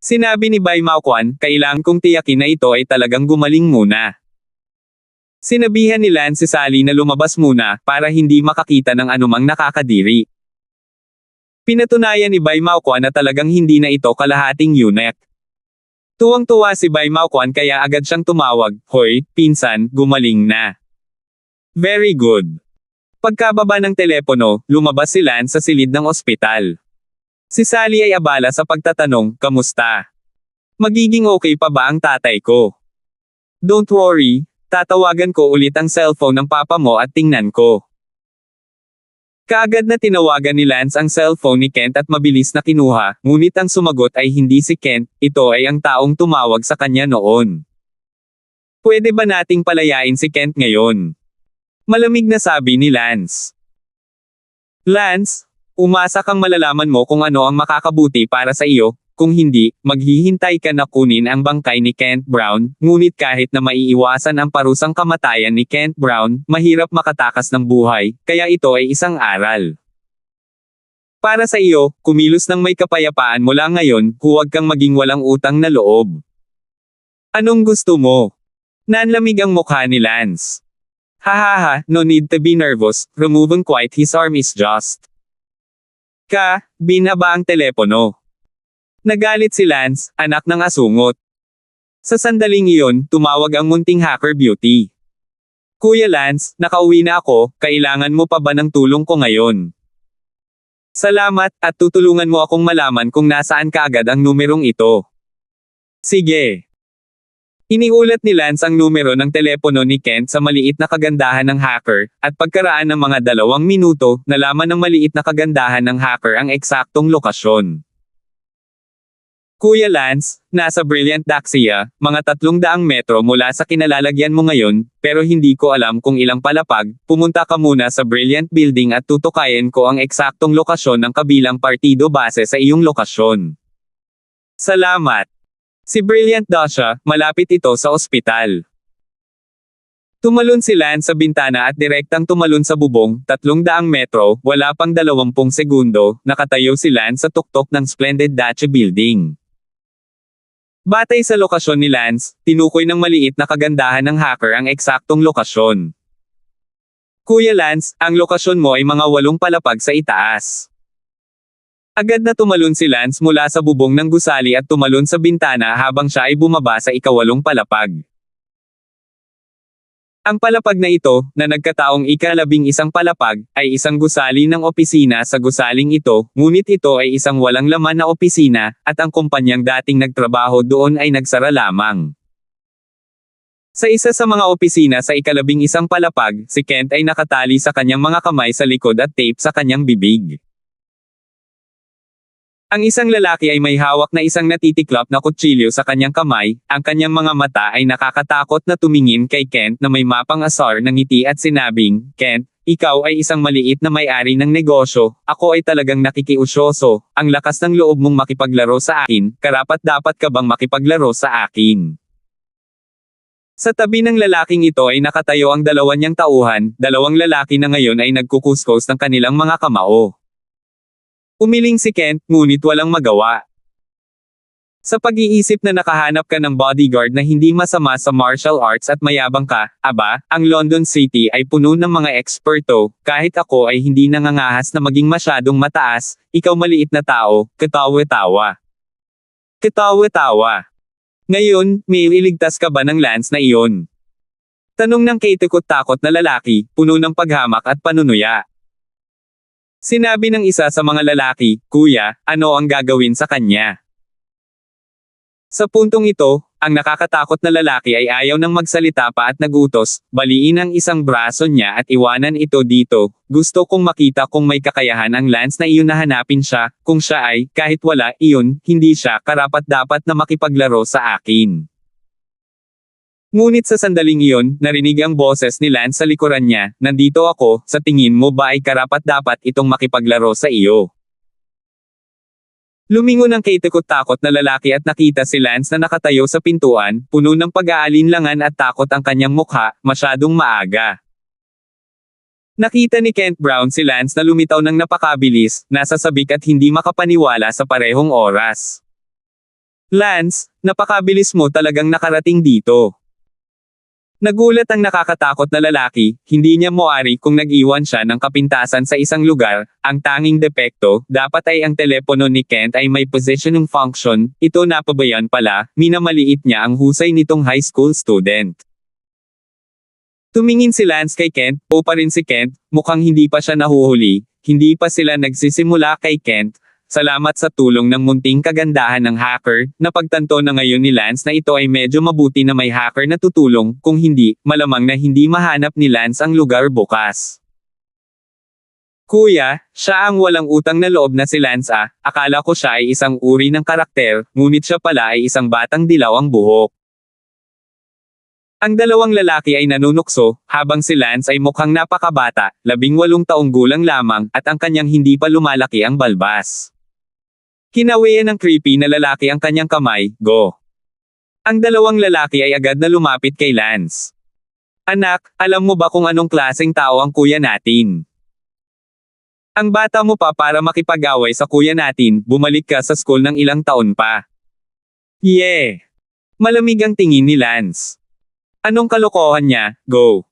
S1: Sinabi ni Bai Maoquan, kailangan kong tiyakin na ito ay talagang gumaling muna. Sinabihan ni Lance si Sally na lumabas muna, para hindi makakita ng anumang nakakadiri. Pinatunayan ni Bai Maoquan na talagang hindi na ito kalahating eunuch. Tuwang-tuwa si Bai Maoquan kaya agad siyang tumawag, hoy, pinsan, gumaling na. Very good. Pagkababa ng telepono, lumabas si Lance sa silid ng ospital. Si Sally ay abala sa pagtatanong, kamusta? Magiging okay pa ba ang tatay ko? Don't worry, tatawagan ko ulit ang cellphone ng papa mo at tingnan ko. Kaagad na tinawagan ni Lance ang cellphone ni Kent at mabilis na kinuha, ngunit ang sumagot ay hindi si Kent, ito ay ang taong tumawag sa kanya noon. Pwede ba nating palayain si Kent ngayon? Malamig na sabi ni Lance. Lance, umasa kang malalaman mo kung ano ang makakabuti para sa iyo, kung hindi, maghihintay ka na kunin ang bangkay ni Kent Brown, ngunit kahit na maiiwasan ang parusang kamatayan ni Kent Brown, mahirap makatakas ng buhay, kaya ito ay isang aral. Para sa iyo, kumilos ng may kapayapaan mula ngayon, huwag kang maging walang utang na loob. Anong gusto mo? Nanlamig ang mukha ni Lance. Hahaha, no need to be nervous, removing quite his arm is just. Binaba ang telepono. Nagalit si Lance, anak ng asungot. Sa sandaling iyon, tumawag ang munting hacker beauty. Kuya Lance, nakauwi na ako, kailangan mo pa ba ng tulong ko ngayon? Salamat, at tutulungan mo akong malaman kung nasaan kaagad ang numerong ito. Sige. Iniulat ni Lance ang numero ng telepono ni Kent sa maliit na kagandahan ng hacker, at pagkaraan ng mga 2 minuto, nalaman ng maliit na kagandahan ng hacker ang eksaktong lokasyon. Kuya Lance, nasa Brilliant Daxia, mga 300 metro mula sa kinalalagyan mo ngayon, pero hindi ko alam kung ilang palapag, pumunta ka muna sa Brilliant Building at tutukayin ko ang eksaktong lokasyon ng kabilang partido base sa iyong lokasyon. Salamat. Si Brilliant Dasha, malapit ito sa ospital. Tumalon si Lance sa bintana at direktang tumalon sa bubong, 300 metro, wala pang 20 segundo, nakatayo si Lance sa tuktok ng Splendid Dacha Building. Batay sa lokasyon ni Lance, tinukoy ng maliit na kagandahan ng hacker ang eksaktong lokasyon. Kuya Lance, ang lokasyon mo ay mga 8 palapag sa itaas. Agad na tumalon si Lance mula sa bubong ng gusali at tumalon sa bintana habang siya ay bumaba sa ika-8 palapag. Ang palapag na ito, na nagkataong ika-11 palapag, ay isang gusali ng opisina sa gusaling ito, ngunit ito ay isang walang laman na opisina, at ang kumpanyang dating nagtrabaho doon ay nagsara lamang. Sa isa sa mga opisina sa ika-11 palapag, si Kent ay nakatali sa kanyang mga kamay sa likod at tape sa kanyang bibig. Ang isang lalaki ay may hawak na isang natitiklop na kutsilyo sa kanyang kamay, ang kanyang mga mata ay nakakatakot na tumingin kay Kent na may mapang asar ng ngiti at sinabing, Kent, ikaw ay isang maliit na may-ari ng negosyo, ako ay talagang nakikiusyoso, ang lakas ng loob mong makipaglaro sa akin, karapat-dapat ka bang makipaglaro sa akin? Sa tabi ng lalaking ito ay nakatayo ang 2 niyang tauhan, 2 lalaki na ngayon ay nagkukuskos ng kanilang mga kamao. Umiling si Kent, ngunit walang magawa. Sa pag-iisip na nakahanap ka ng bodyguard na hindi masama sa martial arts at mayabang ka, aba, ang London City ay puno ng mga eksperto, kahit ako ay hindi nangangahas na maging masyadong mataas, ikaw maliit na tao, katawa-tawa. Katawa-tawa. Ngayon, may iligtas ka ba ng Lance na iyon? Tanong ng kaitikot-takot na lalaki, puno ng paghamak at panunuya. Sinabi ng isa sa mga lalaki, "Kuya, ano ang gagawin sa kanya?" Sa puntong ito, ang nakakatakot na lalaki ay ayaw nang magsalita pa at nagutos, baliin ang isang braso niya at iwanan ito dito. "Gusto kong makita kung may kakayahan ang Lance na iyon na hanapin siya, kung siya ay, kahit wala, iyon, hindi siya karapat-dapat na makipaglaro sa akin." Ngunit sa sandaling iyon, narinig ang boses ni Lance sa likuran niya, "Nandito ako, sa tingin mo ba ay karapat-dapat itong makipaglaro sa iyo?" Lumingon ang kaitikot-takot na lalaki at nakita si Lance na nakatayo sa pintuan, puno ng pag-aalinlangan at takot ang kanyang mukha, masyadong maaga. Nakita ni Kent Brown si Lance na lumitaw ng napakabilis, nasa sabik at hindi makapaniwala sa parehong oras. "Lance, napakabilis mo talagang nakarating dito." Nagulat ang nakakatakot na lalaki, hindi niya moari kung nag-iwan siya ng kapintasan sa isang lugar, ang tanging depekto, dapat ay ang telepono ni Kent ay may positioning function, ito napabayan pala, minamaliit niya ang husay nitong high school student. Tumingin si Lance kay Kent, o pa rin si Kent, mukhang hindi pa siya nahuhuli, hindi pa sila nagsisimula kay Kent. Salamat sa tulong ng munting kagandahan ng hacker, napagtanto na ngayon ni Lance na ito ay medyo mabuti na may hacker na tutulong, kung hindi, malamang na hindi mahanap ni Lance ang lugar bukas. "Kuya, siya ang walang utang na loob na si Lance ah, akala ko siya ay isang uri ng karakter, ngunit siya pala ay isang batang dilaw ang buhok." Ang dalawang lalaki ay nanunukso, habang si Lance ay mukhang napakabata, 18 taong gulang lamang, at ang kanyang hindi pa lumalaki ang balbas. Kinawian ng creepy na lalaki ang kanyang kamay, "Go." Ang dalawang lalaki ay agad na lumapit kay Lance. "Anak, alam mo ba kung anong klaseng tao ang kuya natin? Ang bata mo pa para makipag-away sa kuya natin, bumalik ka sa school ng ilang taon pa." "Yeah." Malamig ang tingin ni Lance. "Anong kalokohan niya, go."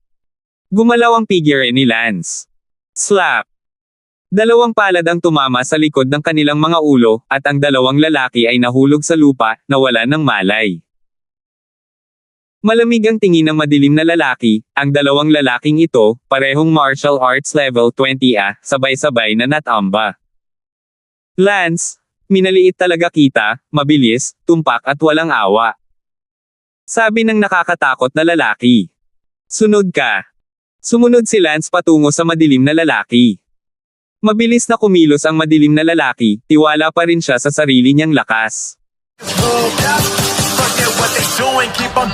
S1: Gumalaw ang figure ni Lance. Slap! Dalawang palad ang tumama sa likod ng kanilang mga ulo, at ang dalawang lalaki ay nahulog sa lupa, nawala ng malay. Malamig ang tingin ng madilim na lalaki, ang dalawang lalaking ito, parehong martial arts level 20 sabay-sabay na natamba. "Lance, minaliit talaga kita, mabilis, tumpak at walang awa." Sabi ng nakakatakot na lalaki. "Sunod ka." Sumunod si Lance patungo sa madilim na lalaki. Mabilis na kumilos ang madilim na lalaki, tiwala pa rin siya sa sarili niyang lakas.
S2: Forget what they doing, keep on